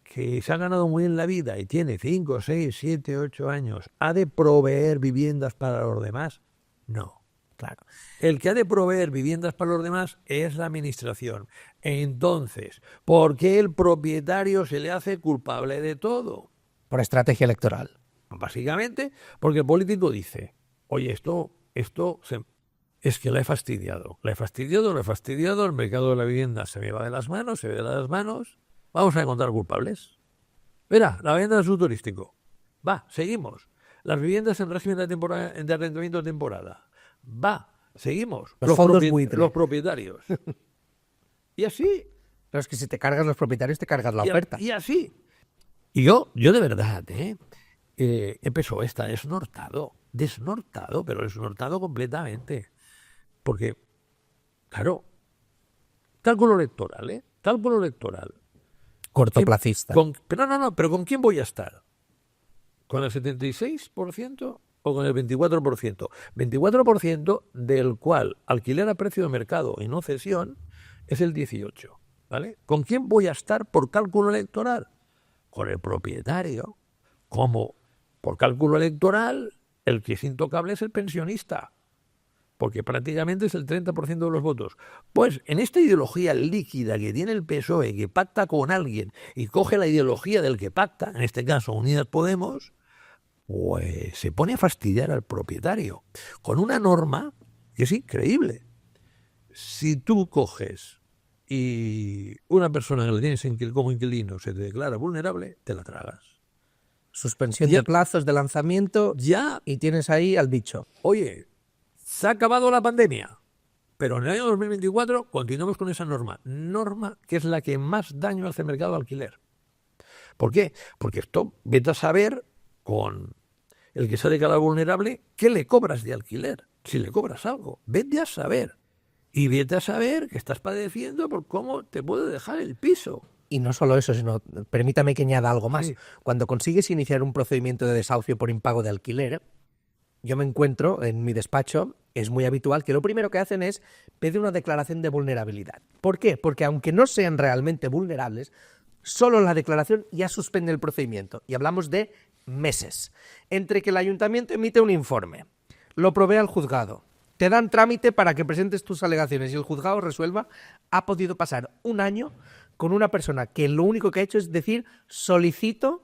que se ha ganado muy bien la vida y tiene 5, 6, 7, 8 años, ¿ha de proveer viviendas para los demás? No. Claro. El que ha de proveer viviendas para los demás es la administración. Entonces, ¿por qué el propietario se le hace culpable de todo? Por estrategia electoral. Básicamente, porque el político dice, oye, esto es que la he fastidiado, el mercado de la vivienda se me va de las manos, vamos a encontrar culpables. Mira, la vivienda del subturístico. Va, seguimos. Las viviendas en régimen de arrendamiento de temporada. Va, seguimos. Los fondos buitre. Los propietarios. Y así. Pero es que si te cargas los propietarios, te cargas la oferta. Y así. Y yo de verdad, empezó desnortado, pero desnortado completamente. Porque, claro, cálculo electoral, Cortoplacista. Pero ¿con quién voy a estar? ¿Con el 76% o con el 24%? 24% del cual alquiler a precio de mercado y no cesión es el 18%. ¿Vale? ¿Con quién voy a estar por cálculo electoral? Con el propietario. Como por cálculo electoral, el que es intocable es el pensionista, porque prácticamente es el 30% de los votos. Pues en esta ideología líquida que tiene el PSOE, que pacta con alguien y coge la ideología del que pacta, en este caso Unidas Podemos, pues se pone a fastidiar al propietario con una norma que es increíble. Si tú coges y una persona que lo tienes como inquilino se te declara vulnerable, te la tragas. Suspensión Ya. de plazos de lanzamiento Ya, y tienes ahí al bicho. oye, se ha acabado la pandemia, pero en el año 2024 continuamos con esa norma que es la que más daño hace al mercado de alquiler. ¿Por qué? Porque esto, vete a saber con el que se ha declarado vulnerable, ¿qué le cobras de alquiler? Si le cobras algo, vete a saber. Y vete a saber que estás padeciendo por cómo te puede dejar el piso. Y no solo eso, sino, permítame que añada algo más. Sí. Cuando consigues iniciar un procedimiento de desahucio por impago de alquiler, yo me encuentro en mi despacho, es muy habitual que lo primero que hacen es pedir una declaración de vulnerabilidad. ¿Por qué? Porque aunque no sean realmente vulnerables, solo la declaración ya suspende el procedimiento. Y hablamos de meses. Entre que el ayuntamiento emite un informe, lo provee al juzgado, te dan trámite para que presentes tus alegaciones y el juzgado resuelva, ha podido pasar un año con una persona que lo único que ha hecho es decir, solicito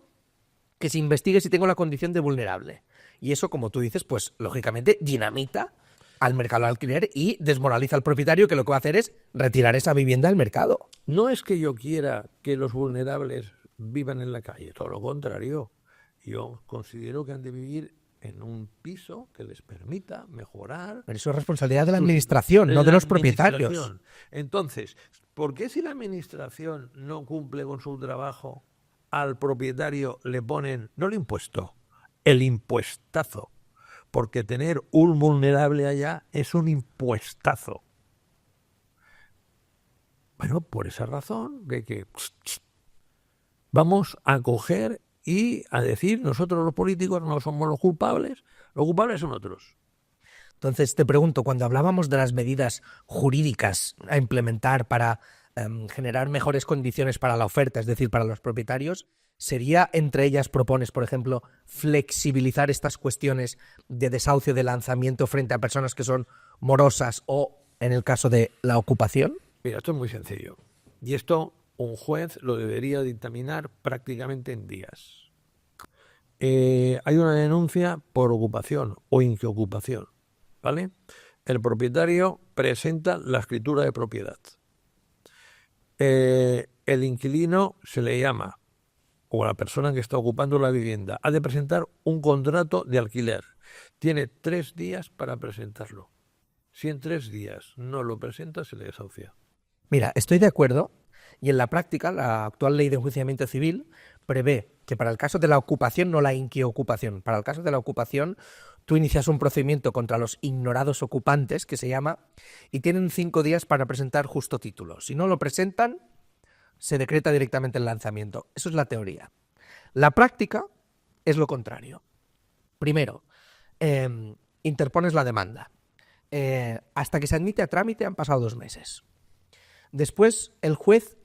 que se investigue si tengo la condición de vulnerable. Y eso, como tú dices, pues lógicamente dinamita al mercado de alquiler y desmoraliza al propietario, que lo que va a hacer es retirar esa vivienda del mercado. No es que yo quiera que los vulnerables vivan en la calle, todo lo contrario. Yo considero que han de vivir en un piso que les permita mejorar. Pero eso es responsabilidad de la administración, no de los propietarios. Administración. Entonces, ¿por qué si la administración no cumple con su trabajo, al propietario le ponen, no el impuesto, el impuestazo? Porque tener un vulnerable allá es un impuestazo. Bueno, por esa razón de que vamos a coger y a decir, nosotros los políticos no somos los culpables son otros. Entonces, te pregunto, cuando hablábamos de las medidas jurídicas a implementar para generar mejores condiciones para la oferta, es decir, para los propietarios, ¿sería entre ellas, propones, por ejemplo, flexibilizar estas cuestiones de desahucio de lanzamiento frente a personas que son morosas o, en el caso de la ocupación? Mira, esto es muy sencillo. Y esto un juez lo debería dictaminar prácticamente en días. Hay una denuncia por ocupación o inquiocupación, ¿vale? El propietario presenta la escritura de propiedad. El inquilino se le llama, o a la persona que está ocupando la vivienda, ha de presentar un contrato de alquiler. Tiene 3 días para presentarlo. Si en 3 días no lo presenta, se le desahucia. Mira, estoy de acuerdo, y en la práctica la actual ley de enjuiciamiento civil prevé que para el caso de la ocupación, no la inquiocupación, para el caso de la ocupación tú inicias un procedimiento contra los ignorados ocupantes, que se llama, y tienen 5 días para presentar justo título. Si no lo presentan, se decreta directamente el lanzamiento. Eso es la teoría. La práctica es lo contrario. Primero, interpones la demanda. Hasta que se admite a trámite han pasado 2 meses. Después, el juez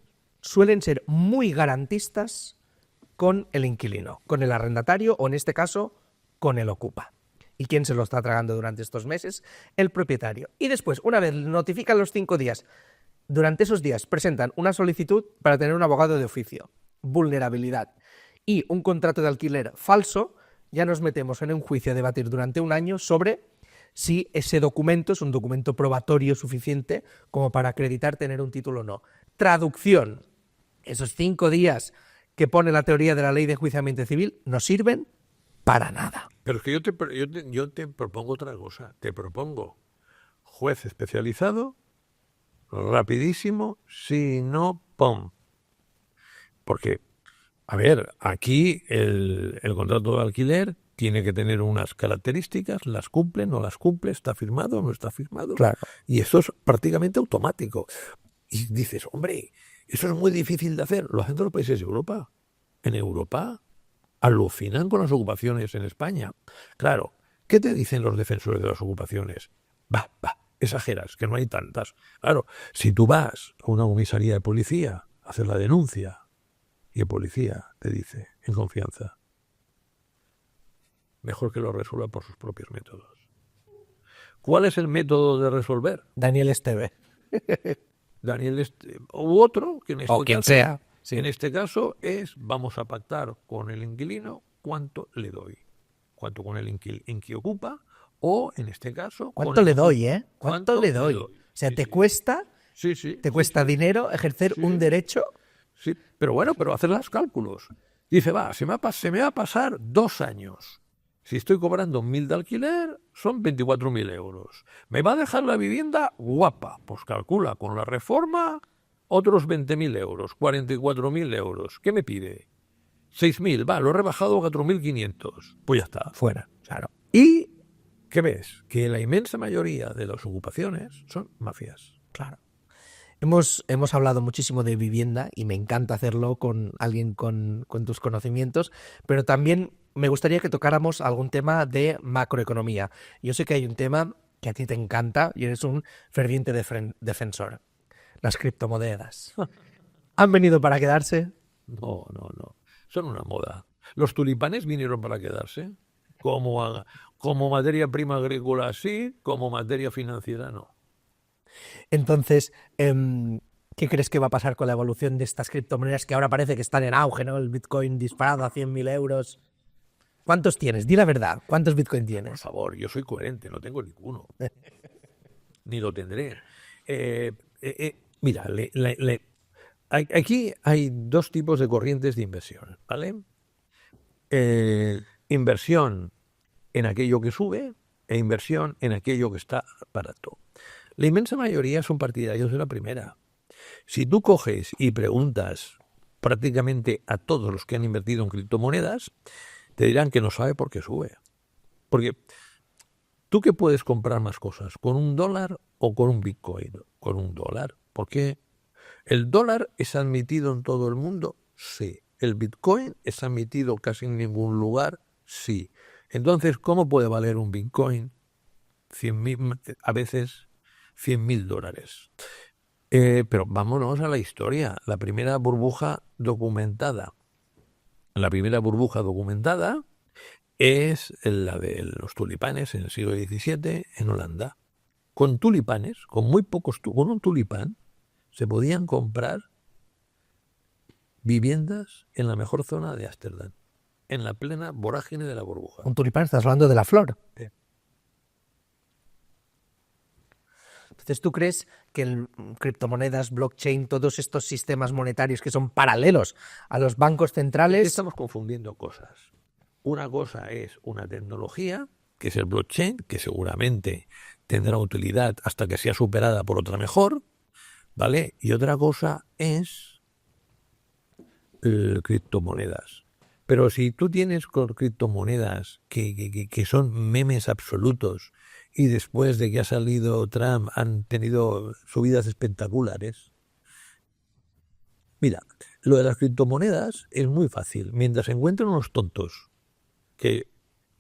suelen ser muy garantistas con el inquilino, con el arrendatario o, en este caso, con el ocupa. ¿Y quién se lo está tragando durante estos meses? El propietario. Y después, una vez notifican los 5 días, durante esos días presentan una solicitud para tener un abogado de oficio, vulnerabilidad y un contrato de alquiler falso. Ya nos metemos en un juicio a debatir durante un año sobre si ese documento es un documento probatorio suficiente como para acreditar tener un título o no. Traducción. Esos 5 días que pone la teoría de la ley de enjuiciamiento civil no sirven para nada. Pero es que yo te propongo otra cosa. Te propongo juez especializado, rapidísimo, si no, ¡pum! Porque, a ver, aquí el contrato de alquiler tiene que tener unas características, las cumple, no las cumple, está firmado, no está firmado. Claro. Y eso es prácticamente automático. Y dices, hombre, eso es muy difícil de hacer. Lo hacen todos los países de Europa. En Europa alucinan con las ocupaciones en España. Claro, ¿qué te dicen los defensores de las ocupaciones? Va, exageras, que no hay tantas. Claro, si tú vas a una comisaría de policía a hacer la denuncia y el policía te dice, en confianza, mejor que lo resuelva por sus propios métodos. ¿Cuál es el método de resolver? Daniel Esteve. U otro, que en este O quien caso, sea. Sí. En este caso es, vamos a pactar con el inquilino cuánto le doy. Cuánto con el inquiocupa o, en este caso... ¿Cuánto le doy, ¿Cuánto ¿Cuánto le doy? O sea, Sí, ¿te sí. cuesta? Sí, sí. ¿Te cuesta dinero ejercer Sí. un derecho? Sí, pero bueno, pero hacer los cálculos. Dice, se me va a pasar 2 años. Si estoy cobrando 1.000 de alquiler, son 24.000 euros. ¿Me va a dejar la vivienda guapa? Pues calcula, con la reforma, otros 20.000 euros, 44.000 euros. ¿Qué me pide? 6.000, lo he rebajado a 4.500. Pues ya está, fuera. Claro. ¿Y qué ves? Que la inmensa mayoría de las ocupaciones son mafias. Claro. Hemos hablado muchísimo de vivienda y me encanta hacerlo con alguien con tus conocimientos, pero también me gustaría que tocáramos algún tema de macroeconomía. Yo sé que hay un tema que a ti te encanta y eres un ferviente defensor. Las criptomonedas. ¿Han venido para quedarse? No. Son una moda. Los tulipanes vinieron para quedarse. Como materia prima agrícola sí, como materia financiera no. Entonces, ¿qué crees que va a pasar con la evolución de estas criptomonedas que ahora parece que están en auge, ¿no? El Bitcoin disparado a 100.000 euros. ¿Cuántos tienes? Di la verdad. ¿Cuántos Bitcoin Por tienes? favor, yo soy coherente, no tengo ninguno. Ni lo tendré. Mira, aquí hay 2 tipos de corrientes de inversión, ¿vale? Inversión en aquello que sube e inversión en aquello que está barato. La inmensa mayoría son partidarios de la primera. Si tú coges y preguntas prácticamente a todos los que han invertido en criptomonedas, te dirán que no sabe por qué sube. Porque ¿tú qué puedes comprar más cosas? ¿Con $1 o con un Bitcoin? Con $1. ¿Por qué? ¿El dólar es admitido en todo el mundo? Sí. ¿El Bitcoin es admitido casi en ningún lugar? Sí. Entonces, ¿cómo puede valer un Bitcoin? 100.000, a veces $100.000. Pero vámonos a la historia. La primera burbuja documentada es la de los tulipanes en el siglo XVII en Holanda. Con tulipanes, con un tulipán, se podían comprar viviendas en la mejor zona de Ámsterdam, en la plena vorágine de la burbuja. Un tulipán, estás hablando de la flor. Sí. Entonces, ¿tú crees que en criptomonedas, blockchain, todos estos sistemas monetarios que son paralelos a los bancos centrales... Estamos confundiendo cosas. Una cosa es una tecnología, que es el blockchain, que seguramente tendrá utilidad hasta que sea superada por otra mejor, ¿vale? Y otra cosa es criptomonedas. Pero si tú tienes criptomonedas que son memes absolutos y después de que ha salido Trump han tenido subidas espectaculares, mira, lo de las criptomonedas es muy fácil. Mientras encuentren unos tontos que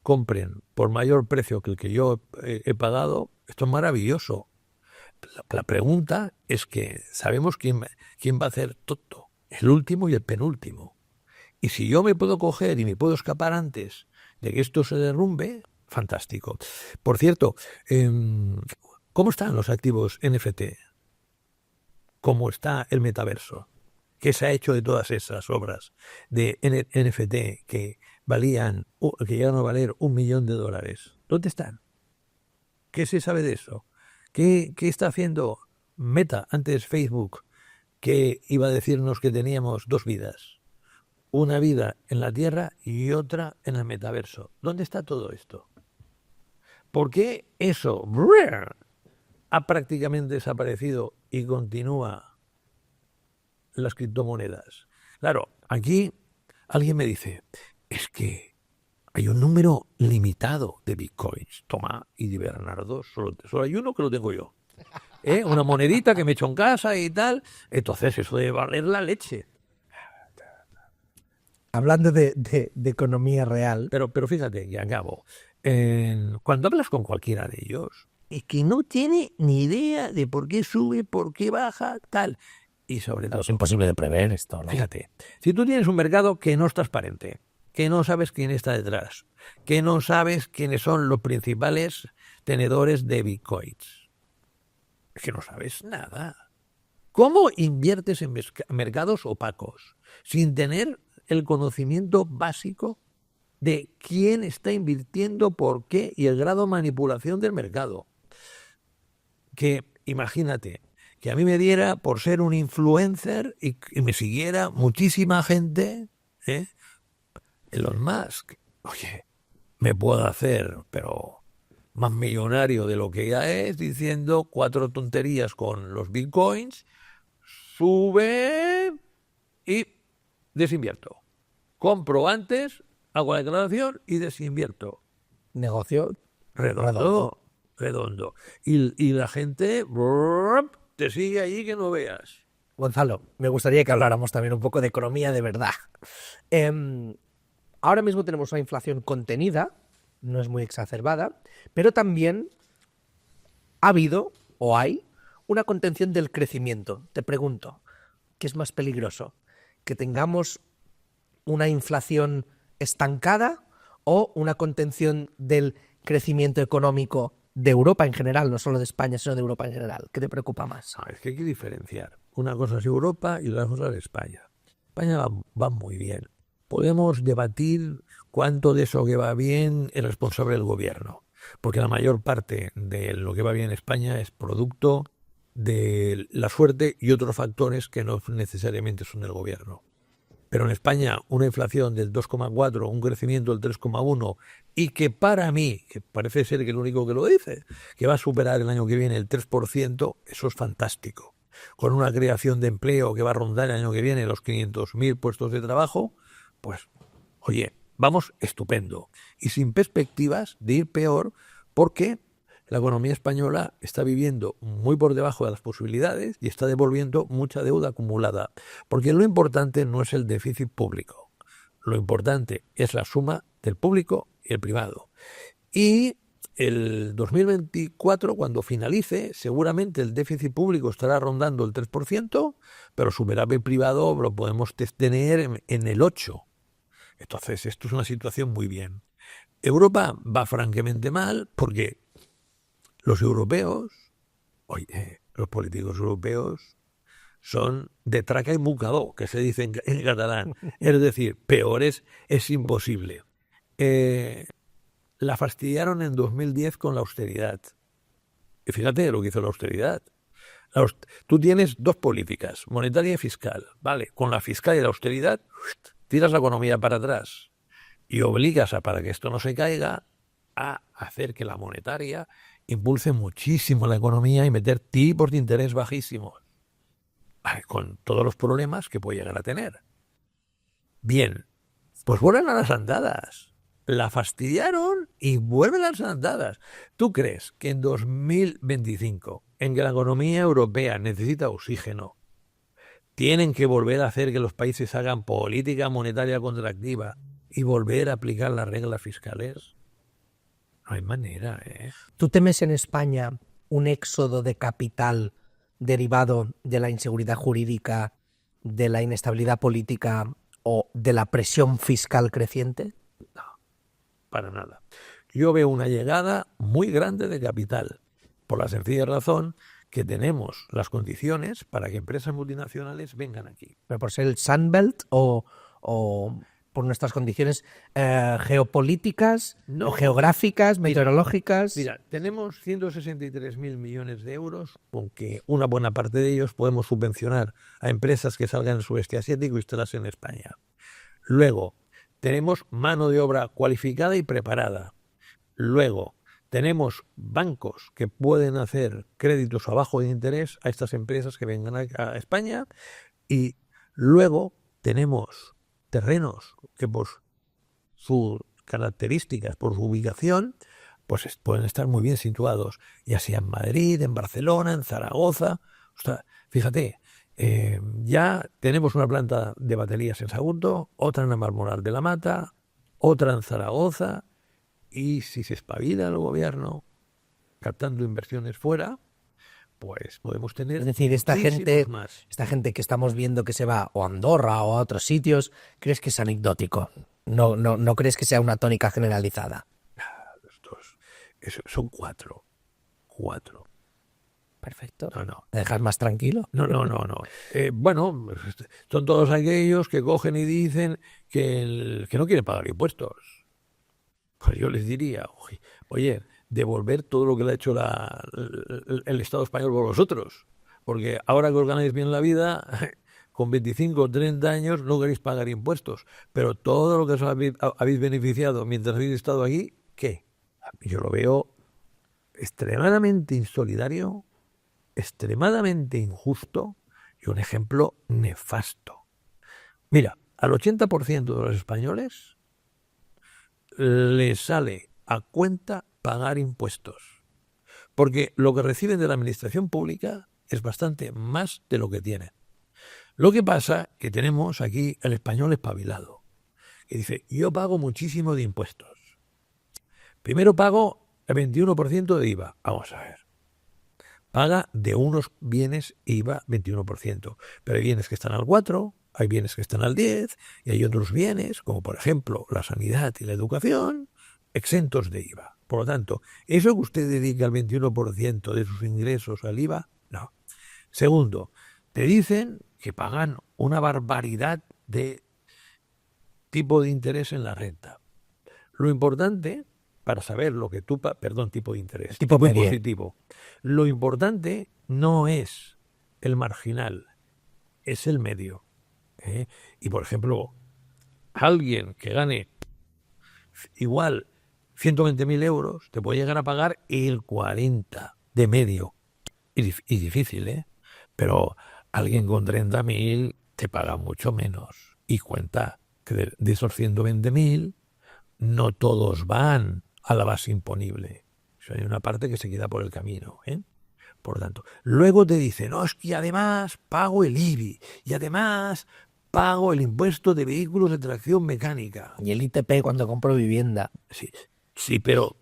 compren por mayor precio que el que yo he pagado, esto es maravilloso. La pregunta es que sabemos quién va a hacer tonto, el último y el penúltimo. Y si yo me puedo coger y me puedo escapar antes de que esto se derrumbe, fantástico. Por cierto, ¿cómo están los activos NFT? ¿Cómo está el metaverso? ¿Qué se ha hecho de todas esas obras de NFT que llegan a valer $1 millón? ¿Dónde están? ¿Qué se sabe de eso? ¿Qué está haciendo Meta, antes Facebook, que iba a decirnos que teníamos 2 vidas? Una vida en la Tierra y otra en el metaverso. ¿Dónde está todo esto? ¿Por qué eso ha prácticamente desaparecido y continúa las criptomonedas? Claro, aquí alguien me dice, es que hay un número limitado de bitcoins. Toma, y de Bernardo, solo hay uno que lo tengo yo. Una monedita que me echo en casa y tal. Entonces eso debe valer la leche. Hablando de economía real... Pero fíjate, y acabo. Cuando hablas con cualquiera de ellos, es que no tiene ni idea de por qué sube, por qué baja, tal. Y sobre todo... Es imposible de prever esto, ¿no? Fíjate, si tú tienes un mercado que no es transparente, que no sabes quién está detrás, que no sabes quiénes son los principales tenedores de bitcoins, es que no sabes nada. ¿Cómo inviertes en mercados opacos sin tener el conocimiento básico de quién está invirtiendo, por qué y el grado de manipulación del mercado? Que imagínate que a mí me diera por ser un influencer y me siguiera muchísima gente, Elon Musk, oye, me puedo hacer, pero más millonario de lo que ya es, diciendo 4 tonterías con los bitcoins, sube y desinvierto. Compro antes, hago la declaración y desinvierto. Negocio Redondo. Y la gente te sigue allí que no veas. Gonzalo, me gustaría que habláramos también un poco de economía de verdad. Ahora mismo tenemos una inflación contenida, no es muy exacerbada, pero también ha habido o hay una contención del crecimiento. Te pregunto, ¿qué es más peligroso? ¿Que tengamos una inflación estancada o una contención del crecimiento económico de Europa en general, no solo de España, sino de Europa en general? ¿Qué te preocupa más? No, es que hay que diferenciar. Una cosa es Europa y otra cosa es España. España va muy bien. Podemos debatir cuánto de eso que va bien es responsable del gobierno, porque la mayor parte de lo que va bien en España es producto de la suerte y otros factores que no necesariamente son del gobierno. Pero en España una inflación del 2,4, un crecimiento del 3,1 y que para mí, que parece ser que el único que lo dice, que va a superar el año que viene el 3%, eso es fantástico. Con una creación de empleo que va a rondar el año que viene los 500.000 puestos de trabajo, pues, oye, vamos estupendo. Y sin perspectivas de ir peor, porque la economía española está viviendo muy por debajo de las posibilidades y está devolviendo mucha deuda acumulada. Porque lo importante no es el déficit público. Lo importante es la suma del público y el privado. Y el 2024, cuando finalice, seguramente el déficit público estará rondando el 3%, pero superávit privado lo podemos tener en el 8%. Entonces, esto es una situación muy bien. Europa va francamente mal porque los europeos, oye, los políticos europeos son de traca y mucador, que se dice en catalán. Es decir, peores es imposible. La fastidiaron en 2010 con la austeridad. Y fíjate lo que hizo la austeridad. Tú tienes 2 políticas, monetaria y fiscal. Vale, con la fiscal y la austeridad tiras la economía para atrás y obligas para que esto no se caiga, a hacer que la monetaria impulse muchísimo la economía y meter tipos de interés bajísimos, con todos los problemas que puede llegar a tener. Bien, pues vuelven a las andadas. La fastidiaron y vuelven a las andadas. ¿Tú crees que en 2025, en que la economía europea necesita oxígeno, tienen que volver a hacer que los países hagan política monetaria contractiva y volver a aplicar las reglas fiscales? No hay manera, ¿eh? ¿Tú temes en España un éxodo de capital derivado de la inseguridad jurídica, de la inestabilidad política o de la presión fiscal creciente? No, para nada. Yo veo una llegada muy grande de capital, por la sencilla razón que tenemos las condiciones para que empresas multinacionales vengan aquí. ¿Pero por ser el Sunbelt o por nuestras condiciones geopolíticas, No, geográficas, meteorológicas? Mira, tenemos 163.000 millones de euros, aunque una buena parte de ellos podemos subvencionar a empresas que salgan del sudeste asiático y instalarse en España. Luego, tenemos mano de obra cualificada y preparada. Luego, tenemos bancos que pueden hacer créditos a bajo de interés a estas empresas que vengan a España. Y luego tenemos terrenos que por sus características, por su ubicación, pues pueden estar muy bien situados, ya sea en Madrid, en Barcelona, en Zaragoza. O sea, fíjate, ya tenemos una planta de baterías en Sagunto, otra en la Marmoral de la Mata, otra en Zaragoza, y si se espabila el gobierno captando inversiones fuera, pues podemos tener... Es decir, esta gente que estamos viendo que se va o a Andorra o a otros sitios, ¿crees que es anecdótico? No crees que sea una tónica generalizada. Son 4. Perfecto. No. ¿Me dejas más tranquilo? No. Bueno, son todos aquellos que cogen y dicen que no quieren pagar impuestos. Pues yo les diría, oye, devolver todo lo que le ha hecho el Estado español por vosotros. Porque ahora que os ganáis bien la vida, con 25 o 30 años no queréis pagar impuestos, pero todo lo que os habéis beneficiado mientras habéis estado aquí, ¿qué? Yo lo veo extremadamente insolidario, extremadamente injusto y un ejemplo nefasto. Mira, al 80% de los españoles les sale a cuenta pagar impuestos, porque lo que reciben de la administración pública es bastante más de lo que tienen. Lo que pasa es que tenemos aquí el español espabilado, que dice, yo pago muchísimo de impuestos. Primero pago el 21% de IVA. Vamos a ver. Paga de unos bienes IVA 21%, pero hay bienes que están al 4%, hay bienes que están al 10% y hay otros bienes, como por ejemplo la sanidad y la educación, exentos de IVA. Por lo tanto, ¿eso que usted dedica el 21% de sus ingresos al IVA? No. Segundo, te dicen que pagan una barbaridad de tipo de interés en la renta. Lo importante, para saber lo que tú... tipo de interés. Tipo medio. Positivo. Lo importante no es el marginal, es el medio. Y, por ejemplo, alguien que gane igual 120.000 euros te puede llegar a pagar el 40 de medio. Y difícil, ¿eh? Pero alguien con 30.000 te paga mucho menos. Y cuenta que de esos 120.000 no todos van a la base imponible. Hay una parte que se queda por el camino, ¿eh? Por tanto, luego te dicen, no, es que además pago el IBI y además pago el impuesto de vehículos de tracción mecánica. Y el ITP cuando compro vivienda. Sí, pero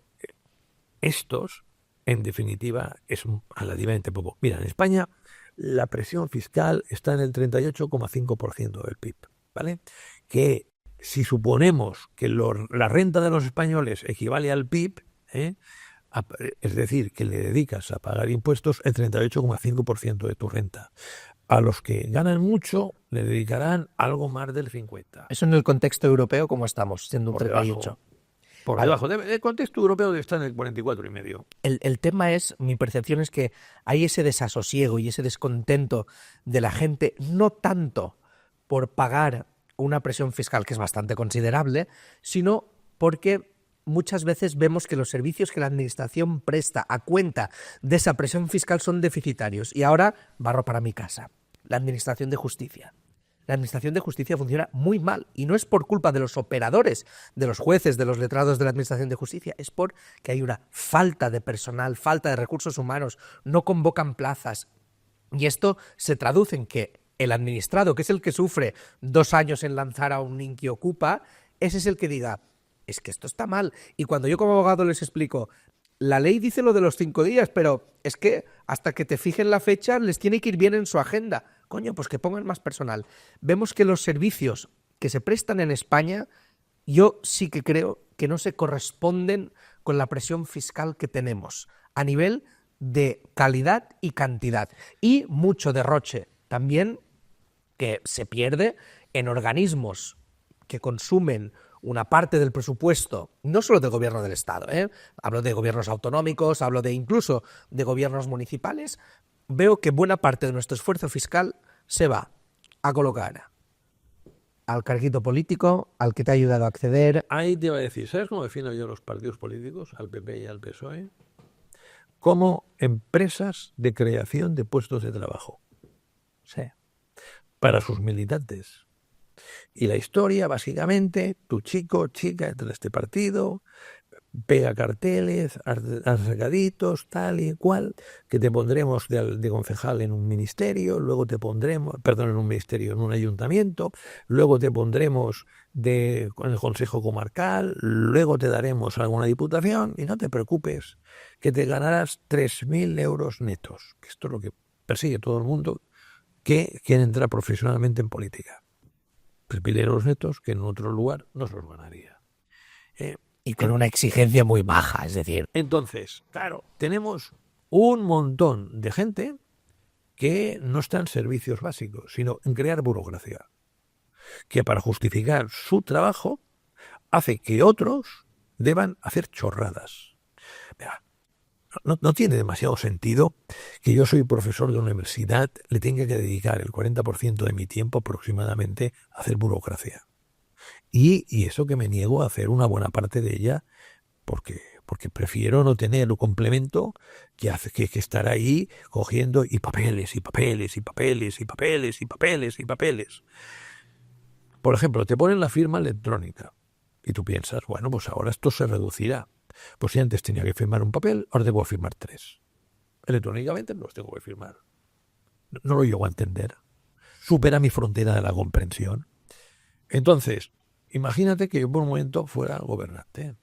estos, en definitiva, es relativamente poco. Mira, en España la presión fiscal está en el 38,5% del PIB, ¿vale? Que si suponemos que la renta de los españoles equivale al PIB, es decir, que le dedicas a pagar impuestos el 38,5% de tu renta. A los que ganan mucho le dedicarán algo más del 50%. Eso en el contexto europeo, ¿cómo estamos? Siendo un 38%. Por debajo. El contexto europeo está en el 44,5%. El tema es, mi percepción es que hay ese desasosiego y ese descontento de la gente, no tanto por pagar una presión fiscal que es bastante considerable, sino porque muchas veces vemos que los servicios que la administración presta a cuenta de esa presión fiscal son deficitarios. Y ahora, barro para mi casa, la administración de justicia. La administración de justicia funciona muy mal y no es por culpa de los operadores, de los jueces, de los letrados de la administración de justicia, es porque hay una falta de personal, falta de recursos humanos, no convocan plazas. Y esto se traduce en que el administrado, que es el que sufre 2 años en lanzar a un Inki Ocupa, ese es el que diga, es que esto está mal. Y cuando yo como abogado les explico, la ley dice lo de los 5 días, pero es que hasta que te fijen la fecha les tiene que ir bien en su agenda. Coño, pues que pongan más personal. Vemos que los servicios que se prestan en España, yo sí que creo que no se corresponden con la presión fiscal que tenemos a nivel de calidad y cantidad. Y mucho derroche también que se pierde en organismos que consumen una parte del presupuesto, no solo del gobierno del Estado, hablo de gobiernos autonómicos, hablo de incluso de gobiernos municipales. Veo que buena parte de nuestro esfuerzo fiscal se va a colocar al carguito político, al que te ha ayudado a acceder. Ahí te iba a decir, ¿sabes cómo defino yo los partidos políticos, al PP y al PSOE? Como empresas de creación de puestos de trabajo. Sí. Para sus militantes. Y la historia, básicamente, tu chico, chica, entra a este partido, pega carteles, haz recaditos, tal y cual, que te pondremos de concejal en un ministerio, luego te pondremos, en un ministerio, en un ayuntamiento, luego te pondremos en el consejo comarcal, luego te daremos alguna diputación y no te preocupes, que te ganarás 3.000 euros netos, que esto es lo que persigue todo el mundo que quiere entrar profesionalmente en política. 3.000 euros netos que en otro lugar no se los ganaría. Y con una exigencia muy baja, es decir. Entonces, claro, tenemos un montón de gente que no está en servicios básicos, sino en crear burocracia, que para justificar su trabajo hace que otros deban hacer chorradas. Mira, no tiene demasiado sentido que yo soy profesor de una universidad, le tenga que dedicar el 40% de mi tiempo aproximadamente a hacer burocracia. Y eso que me niego a hacer una buena parte de ella porque prefiero no tener un complemento que estar ahí cogiendo y papeles y papeles y papeles y papeles y papeles y papeles. Por ejemplo, te ponen la firma electrónica y tú piensas, bueno, pues ahora esto se reducirá. Pues si antes tenía que firmar un papel, ahora debo firmar 3. Electrónicamente no los tengo que firmar. No lo llego a entender. Supera mi frontera de la comprensión. Entonces, imagínate que yo por un momento fuera gobernante.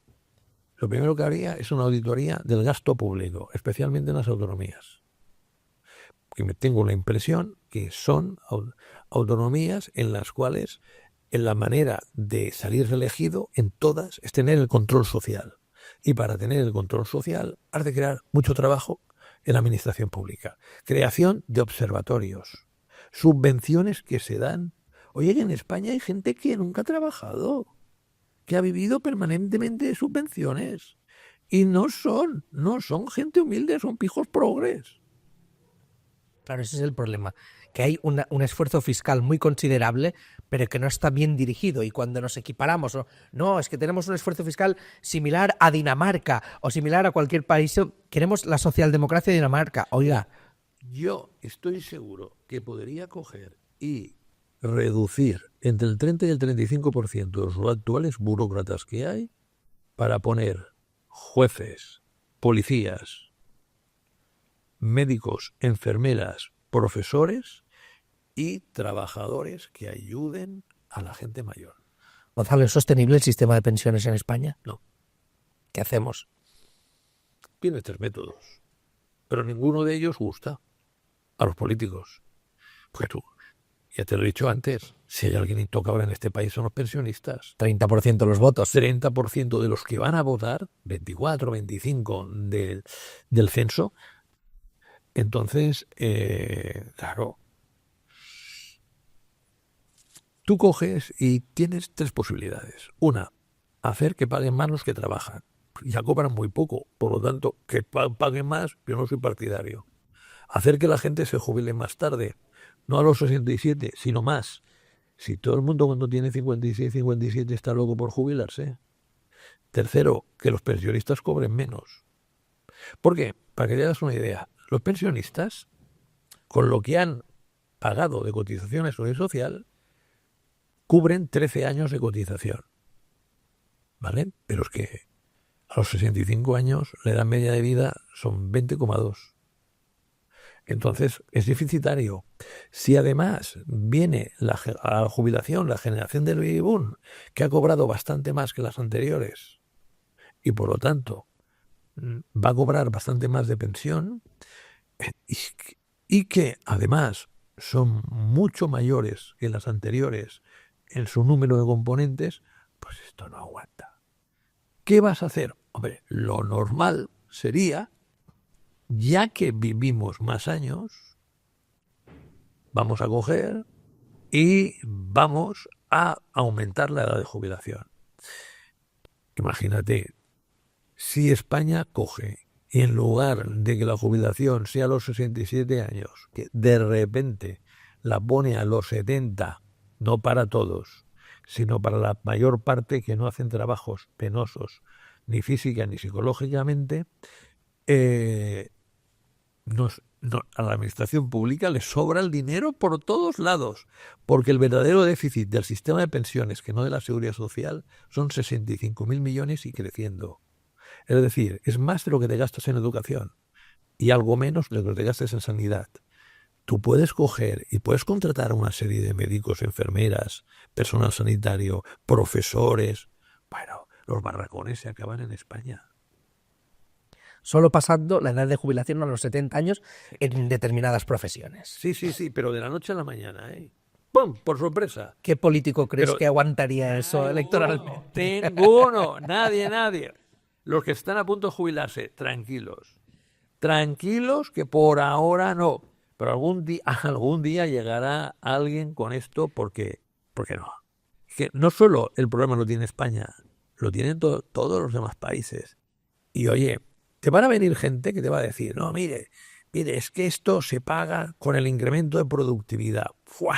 Lo primero que haría es una auditoría del gasto público, especialmente en las autonomías. Porque tengo la impresión que son autonomías en las cuales en la manera de salir reelegido en todas es tener el control social. Y para tener el control social has de crear mucho trabajo en la administración pública. Creación de observatorios, subvenciones que se dan. Oye, que en España hay gente que nunca ha trabajado, que ha vivido permanentemente de subvenciones. Y no son gente humilde, son pijos progres. Claro, ese es el problema, que hay un esfuerzo fiscal muy considerable, pero que no está bien dirigido. Y cuando nos equiparamos, no, es que tenemos un esfuerzo fiscal similar a Dinamarca o similar a cualquier país, queremos la socialdemocracia de Dinamarca. Oiga, yo estoy seguro que podría coger y reducir entre el 30 y el 35% de los actuales burócratas que hay para poner jueces, policías, médicos, enfermeras, profesores y trabajadores que ayuden a la gente mayor. Gonzalo, ¿es sostenible el sistema de pensiones en España? No. ¿Qué hacemos? Tiene 3 métodos, pero ninguno de ellos gusta a los políticos. Pues tú, ya te lo he dicho antes, si hay alguien intocable en este país son los pensionistas. 30% de los votos. 30% de los que van a votar, 24, 25 del censo. Entonces, claro, tú coges y tienes 3 posibilidades. Una, hacer que paguen más los que trabajan. Ya cobran muy poco, por lo tanto, que paguen más, yo no soy partidario. Hacer que la gente se jubile más tarde, no a los 67, sino más. Si todo el mundo cuando tiene 56, 57 está loco por jubilarse. Tercero, que los pensionistas cobren menos. ¿Por qué? Para que te hagas una idea, los pensionistas, con lo que han pagado de cotización a la seguridad social, cubren 13 años de cotización. ¿Vale? Pero es que a los 65 años la edad media de vida son 20,2. Entonces es deficitario. Si además viene a la jubilación la generación del baby boom, que ha cobrado bastante más que las anteriores, y por lo tanto va a cobrar bastante más de pensión, y que además son mucho mayores que las anteriores en su número de componentes, pues esto no aguanta. ¿Qué vas a hacer? Hombre, lo normal sería, ya que vivimos más años, vamos a coger y vamos a aumentar la edad de jubilación. Imagínate, si España coge y en lugar de que la jubilación sea a los 67 años, que de repente la pone a los 70, no para todos, sino para la mayor parte que no hacen trabajos penosos, ni física ni psicológicamente, a la administración pública le sobra el dinero por todos lados, porque el verdadero déficit del sistema de pensiones, que no de la seguridad social, son 65.000 millones y creciendo. Es decir, es más de lo que te gastas en educación y algo menos de lo que te gastas en sanidad. Tú puedes coger y puedes contratar a una serie de médicos, enfermeras, personal sanitario, profesores. Bueno, los barracones se acaban en España. Solo pasando la edad de jubilación a los 70 años en determinadas profesiones. Sí, pero de la noche a la mañana, ¿eh? ¡Pum! Por sorpresa. ¿Qué político crees que aguantaría eso electoralmente? Ninguno, nadie. Los que están a punto de jubilarse, tranquilos. Tranquilos, que por ahora no. Pero algún día llegará alguien con esto, porque no. Que no solo el problema lo tiene España, lo tienen todos los demás países. Y oye, te van a venir gente que te va a decir, no, mire, es que esto se paga con el incremento de productividad. ¡Fua!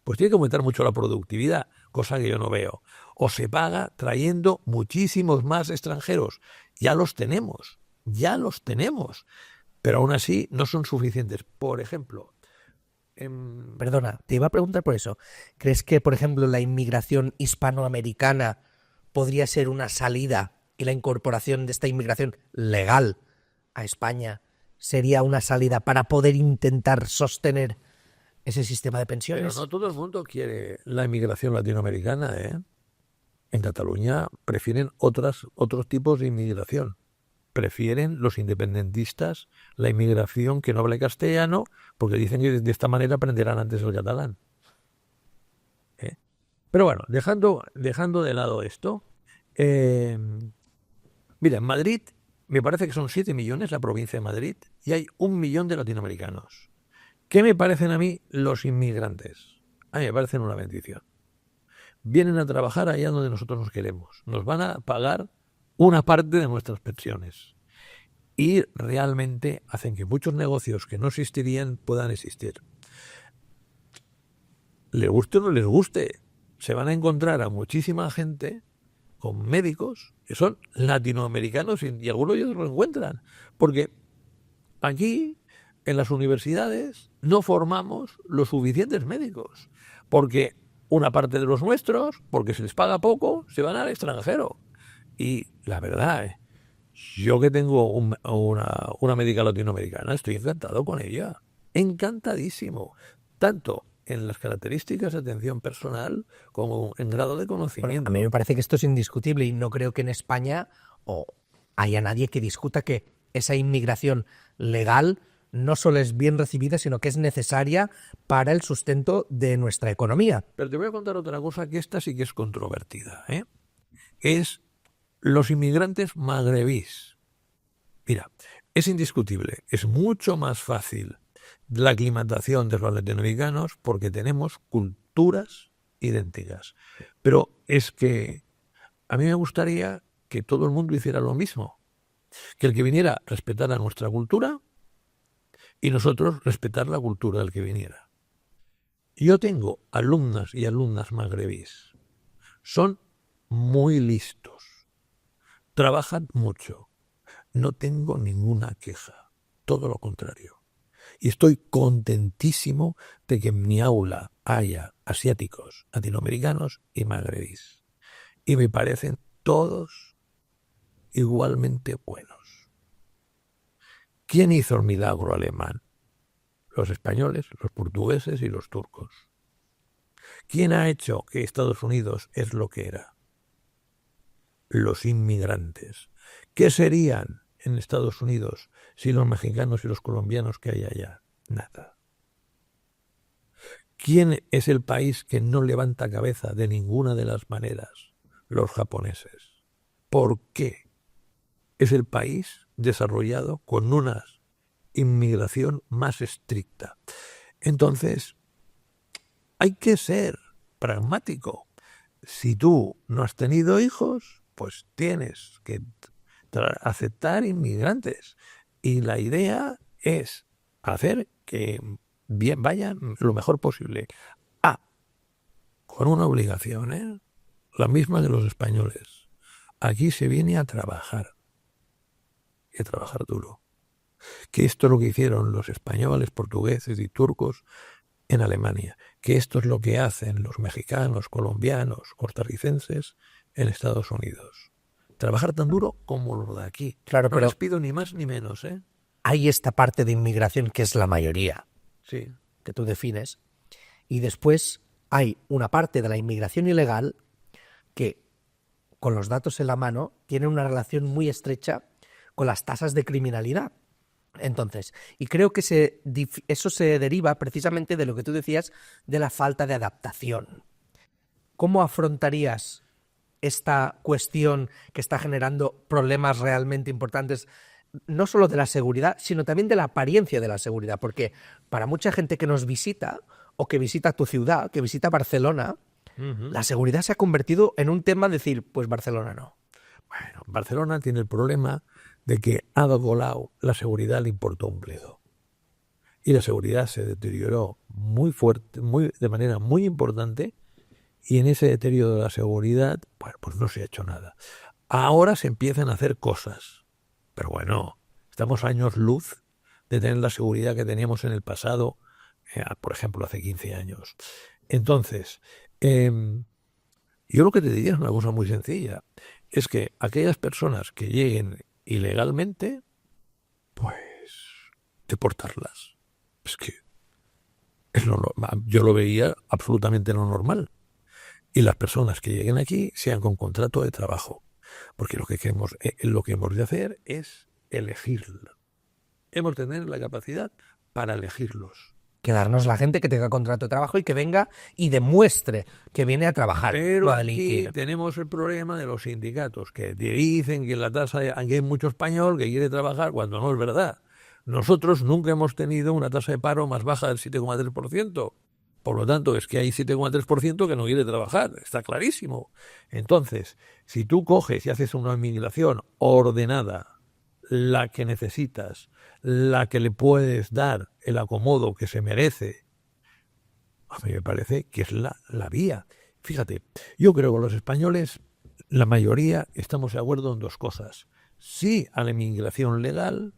Pues tiene que aumentar mucho la productividad, cosa que yo no veo. O se paga trayendo muchísimos más extranjeros. Ya los tenemos. Pero aún así no son suficientes. Por ejemplo... Perdona, te iba a preguntar por eso. ¿Crees que, por ejemplo, la inmigración hispanoamericana podría ser una salida y la incorporación de esta inmigración legal a España sería una salida para poder intentar sostener ese sistema de pensiones? Pero no todo el mundo quiere la inmigración latinoamericana, ¿eh? En Cataluña prefieren otros tipos de inmigración. Prefieren los independentistas la inmigración que no hable castellano, porque dicen que de esta manera aprenderán antes el catalán. Pero bueno, dejando de lado esto, mira, en Madrid me parece que son 7 millones la provincia de Madrid y hay 1 millón de latinoamericanos. ¿Qué me parecen a mí los inmigrantes? A mí me parecen una bendición. Vienen a trabajar allá donde nosotros nos queremos. Nos van a pagar una parte de nuestras pensiones. Y realmente hacen que muchos negocios que no existirían puedan existir. Les guste o no les guste, se van a encontrar a muchísima gente con médicos que son latinoamericanos y algunos de ellos lo encuentran. Porque aquí, en las universidades, no formamos los suficientes médicos. Porque una parte de los nuestros, porque se les paga poco, se van al extranjero. Y la verdad, yo que tengo una médica latinoamericana, estoy encantado con ella. Encantadísimo. Tanto en las características de atención personal como en grado de conocimiento. Bueno, a mí me parece que esto es indiscutible y no creo que en España haya nadie que discuta que esa inmigración legal no solo es bien recibida, sino que es necesaria para el sustento de nuestra economía. Pero te voy a contar otra cosa que esta sí que es controvertida, es los inmigrantes magrebíes. Mira, es indiscutible, es mucho más fácil la aclimatación de los latinoamericanos porque tenemos culturas idénticas. Pero es que a mí me gustaría que todo el mundo hiciera lo mismo. Que el que viniera respetara nuestra cultura y nosotros respetar la cultura del que viniera. Yo tengo alumnas y alumnas magrebíes. Son muy listos. Trabajan mucho. No tengo ninguna queja. Todo lo contrario. Y estoy contentísimo de que en mi aula haya asiáticos, latinoamericanos y magrebíes. Y me parecen todos igualmente buenos. ¿Quién hizo el milagro alemán? Los españoles, los portugueses y los turcos. ¿Quién ha hecho que Estados Unidos es lo que era? Los inmigrantes. ¿Qué serían en Estados Unidos sin los mexicanos y los colombianos que hay allá? Nada. ¿Quién es el país que no levanta cabeza de ninguna de las maneras? Los japoneses. ¿Por qué? Es el país desarrollado con una inmigración más estricta. Entonces, hay que ser pragmático. Si tú no has tenido hijos, pues tienes que aceptar inmigrantes. Y la idea es hacer que bien vayan lo mejor posible. Con una obligación, la misma de los españoles. Aquí se viene a trabajar. Y a trabajar duro. Que esto es lo que hicieron los españoles, portugueses y turcos en Alemania. Que esto es lo que hacen los mexicanos, colombianos, costarricenses en Estados Unidos. Trabajar tan duro como los de aquí. Claro, pero no les pido ni más ni menos, hay esta parte de inmigración que es la mayoría, sí, que tú defines, y después hay una parte de la inmigración ilegal que, con los datos en la mano, tiene una relación muy estrecha con las tasas de criminalidad. Entonces, y creo que eso se deriva precisamente de lo que tú decías de la falta de adaptación. ¿Cómo afrontarías esta cuestión que está generando problemas realmente importantes, no solo de la seguridad, sino también de la apariencia de la seguridad? Porque para mucha gente que nos visita, o que visita tu ciudad, que visita Barcelona, la seguridad se ha convertido en un tema de decir, pues Barcelona no. Bueno, Barcelona tiene el problema de que Ada Colau la seguridad le importó un bledo. Y la seguridad se deterioró muy fuerte, de manera muy importante, y en ese deterioro de la seguridad, bueno, pues no se ha hecho nada. Ahora se empiezan a hacer cosas, pero bueno, estamos a años luz de tener la seguridad que teníamos en el pasado, por ejemplo, hace 15 años. Entonces, yo lo que te diría es una cosa muy sencilla, es que aquellas personas que lleguen ilegalmente, pues deportarlas. Es que es lo normal. Yo lo veía absolutamente lo normal. Y las personas que lleguen aquí sean con contrato de trabajo. Porque lo que hemos de hacer es elegirlo. Hemos de tener la capacidad para elegirlos. Quedarnos la gente que tenga contrato de trabajo y que venga y demuestre que viene a trabajar. Pero no a aquí delinquir. tenemos el problema de los sindicatos, que dicen que en la tasa aquí hay mucho español que quiere trabajar cuando no es verdad. Nosotros nunca hemos tenido una tasa de paro más baja del 7,3%. Por lo tanto, es que hay 7,3% que no quiere trabajar. Está clarísimo. Entonces, si tú coges y haces una inmigración ordenada, la que necesitas, la que le puedes dar el acomodo que se merece, a mí me parece que es la vía. Fíjate, yo creo que los españoles, la mayoría, estamos de acuerdo en dos cosas. Sí a la inmigración legal,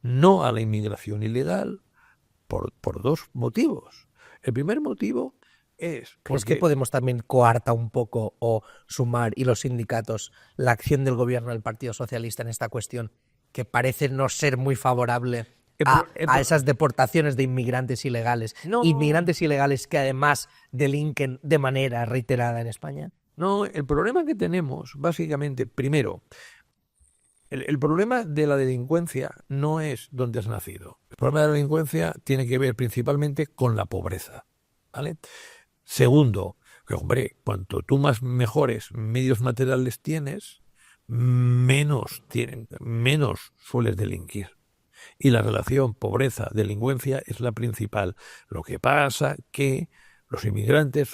no a la inmigración ilegal, por dos motivos. El primer motivo es ¿Crees que podemos también coartar un poco o sumar, y los sindicatos, la acción del gobierno del Partido Socialista en esta cuestión, que parece no ser muy favorable a esas deportaciones de inmigrantes ilegales? No. Inmigrantes ilegales que además delinquen de manera reiterada en España. No, el problema que tenemos, básicamente, primero, el problema de la delincuencia no es dónde has nacido. El problema de la delincuencia tiene que ver principalmente con la pobreza, ¿vale? Segundo, que hombre, cuanto tú más mejores medios materiales tienes, menos sueles delinquir. Y la relación pobreza-delincuencia es la principal. Lo que pasa que los inmigrantes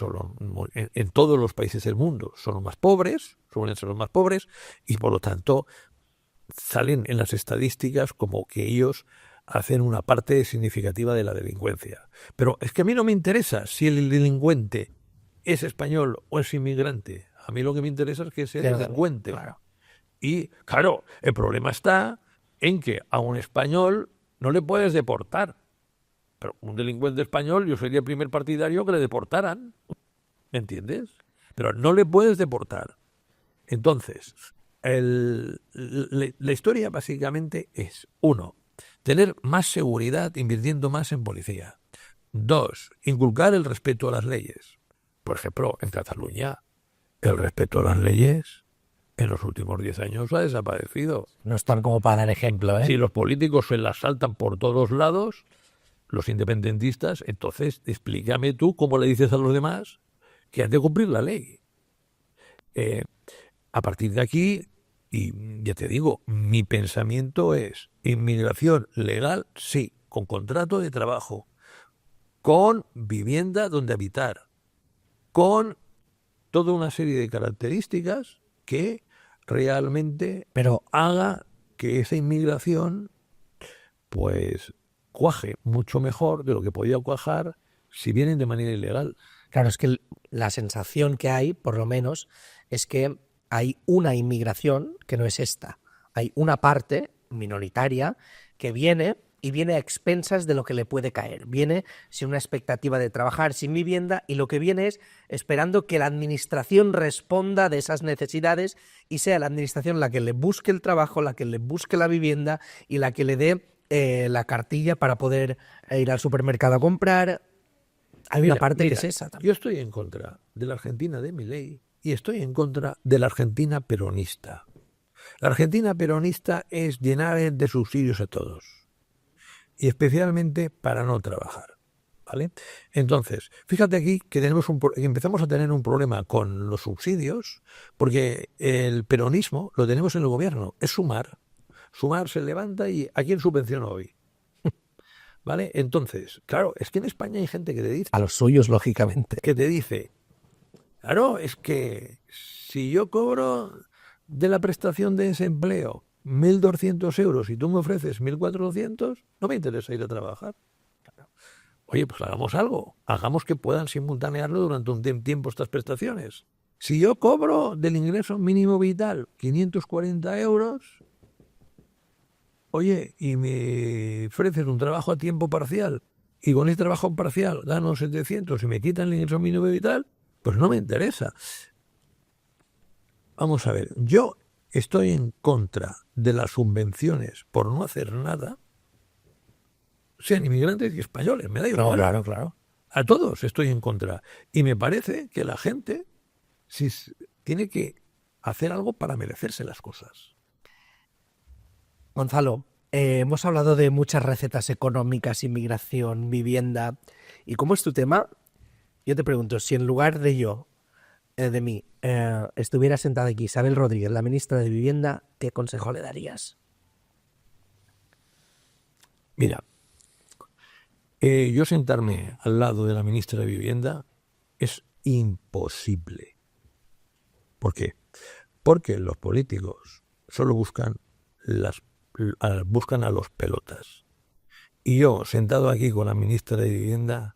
en todos los países del mundo son los más pobres, suelen ser los más pobres, y por lo tanto salen en las estadísticas como que ellos hacen una parte significativa de la delincuencia. Pero es que a mí no me interesa si el delincuente es español o es inmigrante. A mí lo que me interesa es que sea delincuente. Claro. Y claro, el problema está en que a un español no le puedes deportar. Pero un delincuente español, yo sería el primer partidario que le deportaran. ¿Me entiendes? Pero no le puedes deportar. Entonces, la historia básicamente es, 1, tener más seguridad invirtiendo más en policía. 2, inculcar el respeto a las leyes. Por ejemplo, en Cataluña, el respeto a las leyes en los últimos 10 años ha desaparecido. No están como para dar ejemplo, ¿eh? Si los políticos se las saltan por todos lados, los independentistas, entonces explícame tú cómo le dices a los demás que han de cumplir la ley. A partir de aquí, y ya te digo, mi pensamiento es inmigración legal, sí, con contrato de trabajo, con vivienda donde habitar, con toda una serie de características que realmente haga que esa inmigración pues cuaje mucho mejor de lo que podía cuajar si vienen de manera ilegal. Claro, es que la sensación que hay, por lo menos, es que hay una inmigración que no es esta. Hay una parte minoritaria que viene y viene a expensas de lo que le puede caer. Viene sin una expectativa de trabajar, sin vivienda, y lo que viene es esperando que la administración responda de esas necesidades y sea la administración la que le busque el trabajo, la que le busque la vivienda y la que le dé la cartilla para poder ir al supermercado a comprar. Hay una parte que es esa también. Yo estoy en contra de la Argentina de Milei y estoy en contra de la Argentina peronista. La Argentina peronista es llenar de subsidios a todos, y especialmente para no trabajar, ¿vale? Entonces, fíjate aquí que empezamos a tener un problema con los subsidios, porque el peronismo lo tenemos en el gobierno, es Sumar. Sumar se levanta y ¿a quién subvenciona hoy? ¿Vale? Entonces, claro, es que en España hay gente que te dice... A los suyos, lógicamente. Que te dice, claro, es que si yo cobro de la prestación de desempleo 1.200 euros y tú me ofreces 1.400, no me interesa ir a trabajar. Oye, pues hagamos algo. Hagamos que puedan simultanearlo durante un tiempo estas prestaciones. Si yo cobro del ingreso mínimo vital 540 euros, oye, y me ofreces un trabajo a tiempo parcial, y con ese trabajo parcial gano 700 y me quitan el ingreso mínimo vital, pues no me interesa. Vamos a ver, yo estoy en contra de las subvenciones por no hacer nada, sean inmigrantes y españoles, me da igual. No, claro, claro. A todos estoy en contra. Y me parece que la gente tiene que hacer algo para merecerse las cosas. Gonzalo, hemos hablado de muchas recetas económicas, inmigración, vivienda. ¿Y cómo es tu tema? Yo te pregunto, si en lugar de mí, estuviera sentada aquí Isabel Rodríguez, la ministra de Vivienda, ¿qué consejo le darías? Mira, yo sentarme al lado de la ministra de Vivienda es imposible. ¿Por qué? Porque los políticos solo buscan a los pelotas. Y yo, sentado aquí con la ministra de Vivienda,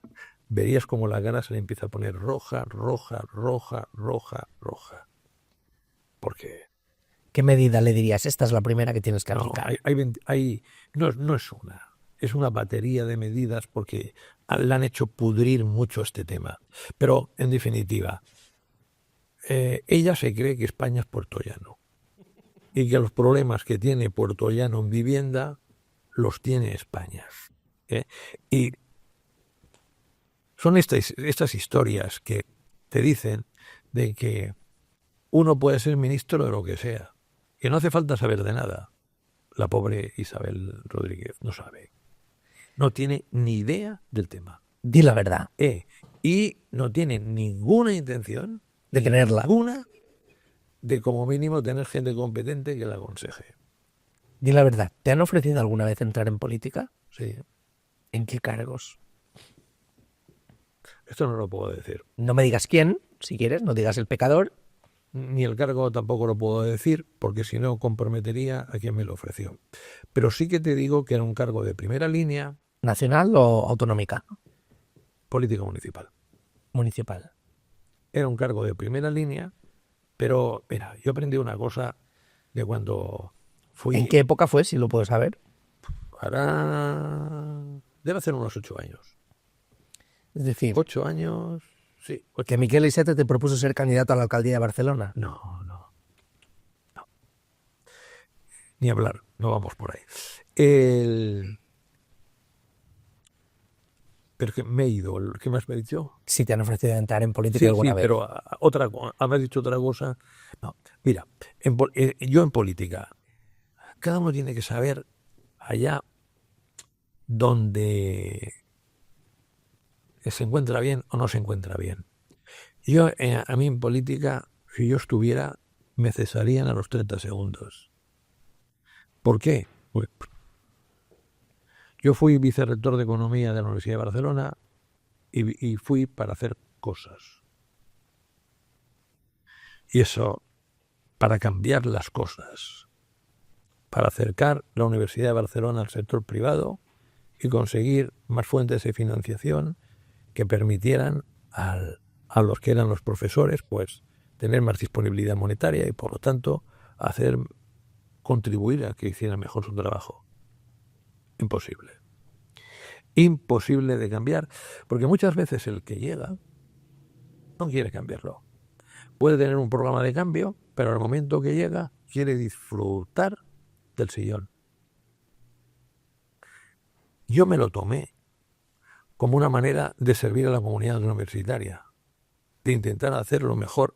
verías como la cara se le empieza a poner roja, roja, roja, roja, roja. ¿Por qué? ¿Qué medida le dirías? Esta es la primera que tienes que aplicar. No es una. Es una batería de medidas porque le han hecho pudrir mucho este tema. Pero, en definitiva, ella se cree que España es Puerto Llano y que los problemas que tiene Puerto Llano en vivienda los tiene España. Y son estas historias que te dicen de que uno puede ser ministro de lo que sea, que no hace falta saber de nada. La pobre Isabel Rodríguez no sabe. No tiene ni idea del tema. Di la verdad. Y no tiene ninguna intención De tenerla. Ninguna de como mínimo tener gente competente que la aconseje. Di la verdad. ¿Te han ofrecido alguna vez entrar en política? Sí. ¿En qué cargos? Esto no lo puedo decir. No me digas quién, si quieres, no digas el pecador. Ni el cargo tampoco lo puedo decir, porque si no comprometería a quien me lo ofreció. Pero sí que te digo que era un cargo de primera línea. ¿Nacional o autonómica? Política municipal. Municipal. Era un cargo de primera línea, pero mira, yo aprendí una cosa de cuando fui... ¿En qué época fue, si lo puedo saber? Ahora debe hacer unos 8 años. Es decir, 8 años, sí. 8. ¿que Miquel Iceta te propuso ser candidato a la alcaldía de Barcelona? No. Ni hablar, no vamos por ahí. Pero que me he ido, ¿qué más me ha dicho? Si te han ofrecido entrar en política alguna vez. Pero me has dicho otra cosa. No, mira, yo en política, cada uno tiene que saber allá donde se encuentra bien o no se encuentra bien. Yo, a mí en política, si yo estuviera, me cesarían a los 30 segundos. ¿Por qué? Pues, yo fui vicerrector de Economía de la Universidad de Barcelona y fui para hacer cosas. Y eso, para cambiar las cosas, para acercar la Universidad de Barcelona al sector privado y conseguir más fuentes de financiación que permitieran a los que eran los profesores, pues, tener más disponibilidad monetaria y, por lo tanto, contribuir a que hicieran mejor su trabajo. Imposible. Imposible de cambiar, porque muchas veces el que llega no quiere cambiarlo. Puede tener un programa de cambio, pero al momento que llega quiere disfrutar del sillón. Yo me lo tomé como una manera de servir a la comunidad universitaria, de intentar hacer lo mejor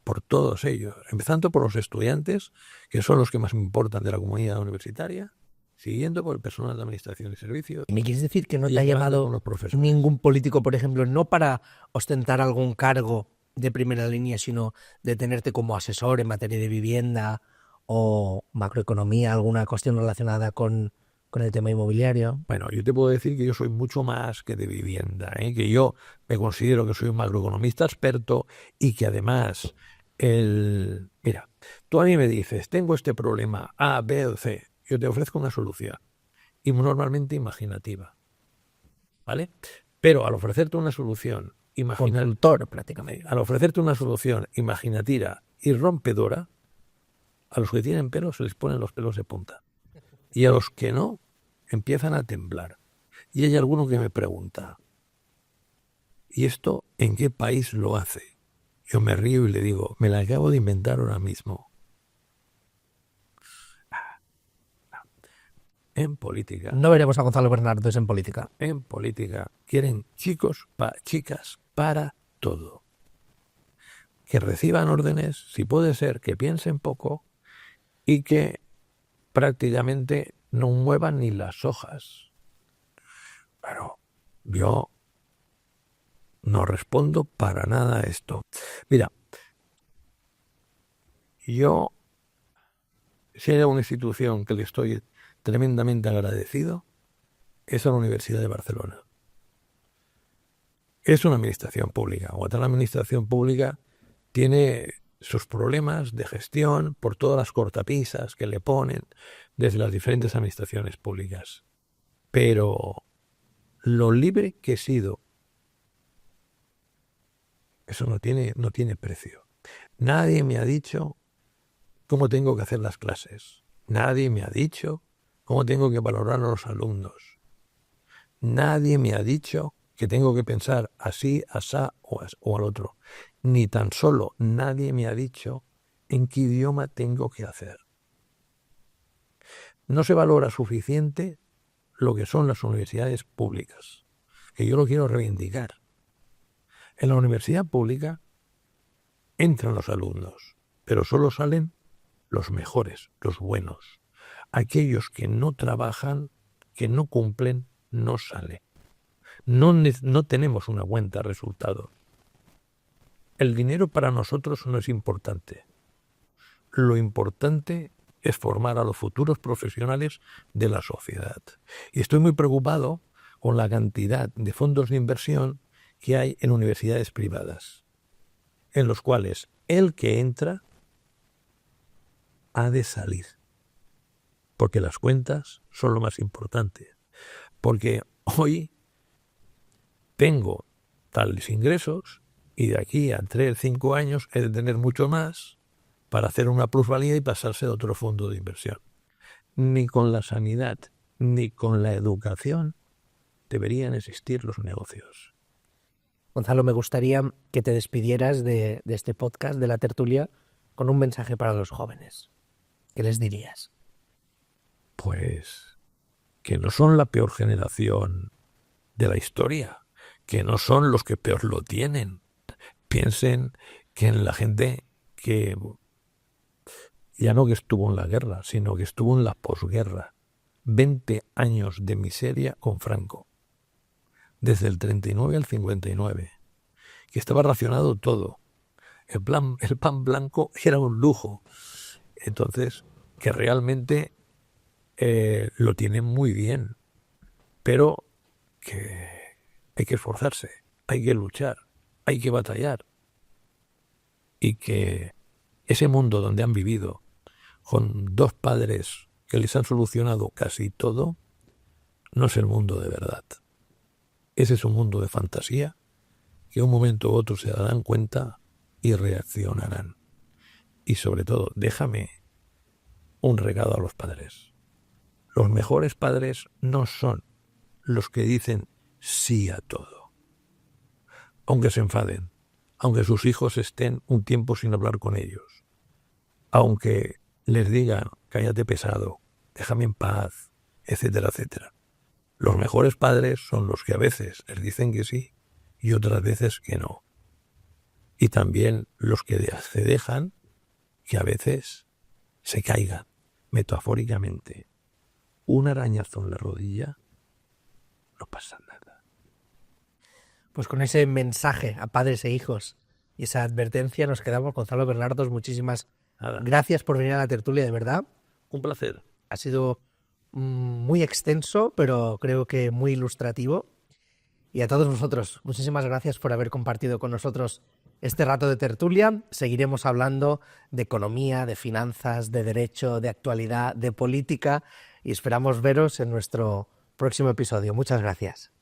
por todos ellos, empezando por los estudiantes, que son los que más me importan de la comunidad universitaria, siguiendo por el personal de administración y servicios. ¿Me quieres decir que no te ha llamado ningún político, por ejemplo, no para ostentar algún cargo de primera línea, sino de tenerte como asesor en materia de vivienda o macroeconomía, alguna cuestión relacionada con el tema inmobiliario? Bueno, yo te puedo decir que yo soy mucho más que de vivienda, que yo me considero que soy un macroeconomista experto y que además Mira, tú a mí me dices, tengo este problema A, B o C. Yo te ofrezco una solución, y normalmente imaginativa, ¿vale? Pero al ofrecerte una solución Consultor, prácticamente. al ofrecerte una solución imaginativa y rompedora, a los que tienen pelos se les ponen los pelos de punta. Y a los que no, empiezan a temblar. Y hay alguno que me pregunta, ¿y esto en qué país lo hace? Yo me río y le digo, me la acabo de inventar ahora mismo. En política. No veremos a Gonzalo Bernardes en política. En política quieren chicas para todo. Que reciban órdenes, si puede ser, que piensen poco y que prácticamente no muevan ni las hojas. Pero yo no respondo para nada a esto. Mira, yo, si hay una institución que le estoy tremendamente agradecido, es a la Universidad de Barcelona. Es una administración pública. O tal administración pública tiene sus problemas de gestión por todas las cortapisas que le ponen desde las diferentes administraciones públicas. Pero lo libre que he sido, eso no tiene precio. Nadie me ha dicho cómo tengo que hacer las clases. Nadie me ha dicho cómo tengo que valorar a los alumnos. Nadie me ha dicho que tengo que pensar así, asá o al otro. Ni tan solo nadie me ha dicho en qué idioma tengo que hacer. No se valora suficiente lo que son las universidades públicas, que yo lo quiero reivindicar. En la universidad pública entran los alumnos, pero solo salen los mejores, los buenos. Aquellos que no trabajan, que no cumplen, no salen. No tenemos una cuenta de resultados. El dinero para nosotros no es importante. Lo importante es formar a los futuros profesionales de la sociedad. Y estoy muy preocupado con la cantidad de fondos de inversión que hay en universidades privadas, en los cuales el que entra ha de salir, porque las cuentas son lo más importante. Porque hoy tengo tales ingresos y de aquí a 3 o 5 años he de tener mucho más para hacer una plusvalía y pasarse a otro fondo de inversión. Ni con la sanidad ni con la educación deberían existir los negocios. Gonzalo, me gustaría que te despidieras de este podcast, de la tertulia, con un mensaje para los jóvenes. ¿Qué les dirías? Pues que no son la peor generación de la historia, que no son los que peor lo tienen. Piensen que en la gente que ya no que estuvo en la guerra, sino que estuvo en la posguerra. 20 años de miseria con Franco, desde el 39 al 59, que estaba racionado todo. El pan blanco era un lujo. Entonces, que realmente lo tienen muy bien, pero que hay que esforzarse, hay que luchar, hay que batallar. Y que ese mundo donde han vivido, con 2 padres que les han solucionado casi todo, no es el mundo de verdad. Ese es un mundo de fantasía que un momento u otro se darán cuenta y reaccionarán. Y sobre todo, déjame un regalo a los padres. Los mejores padres no son los que dicen sí a todo. Aunque se enfaden, aunque sus hijos estén un tiempo sin hablar con ellos, aunque les digan, cállate pesado, déjame en paz, etcétera, etcétera. Los mejores padres son los que a veces les dicen que sí y otras veces que no. Y también los que se dejan que a veces se caigan, metafóricamente. Un arañazo en la rodilla, no pasa nada. Pues con ese mensaje a padres e hijos y esa advertencia nos quedamos. Gonzalo Bernardos, muchísimas gracias por venir a la tertulia, de verdad. Un placer. Ha sido muy extenso, pero creo que muy ilustrativo. Y a todos vosotros, muchísimas gracias por haber compartido con nosotros este rato de tertulia. Seguiremos hablando de economía, de finanzas, de derecho, de actualidad, de política y esperamos veros en nuestro próximo episodio. Muchas gracias.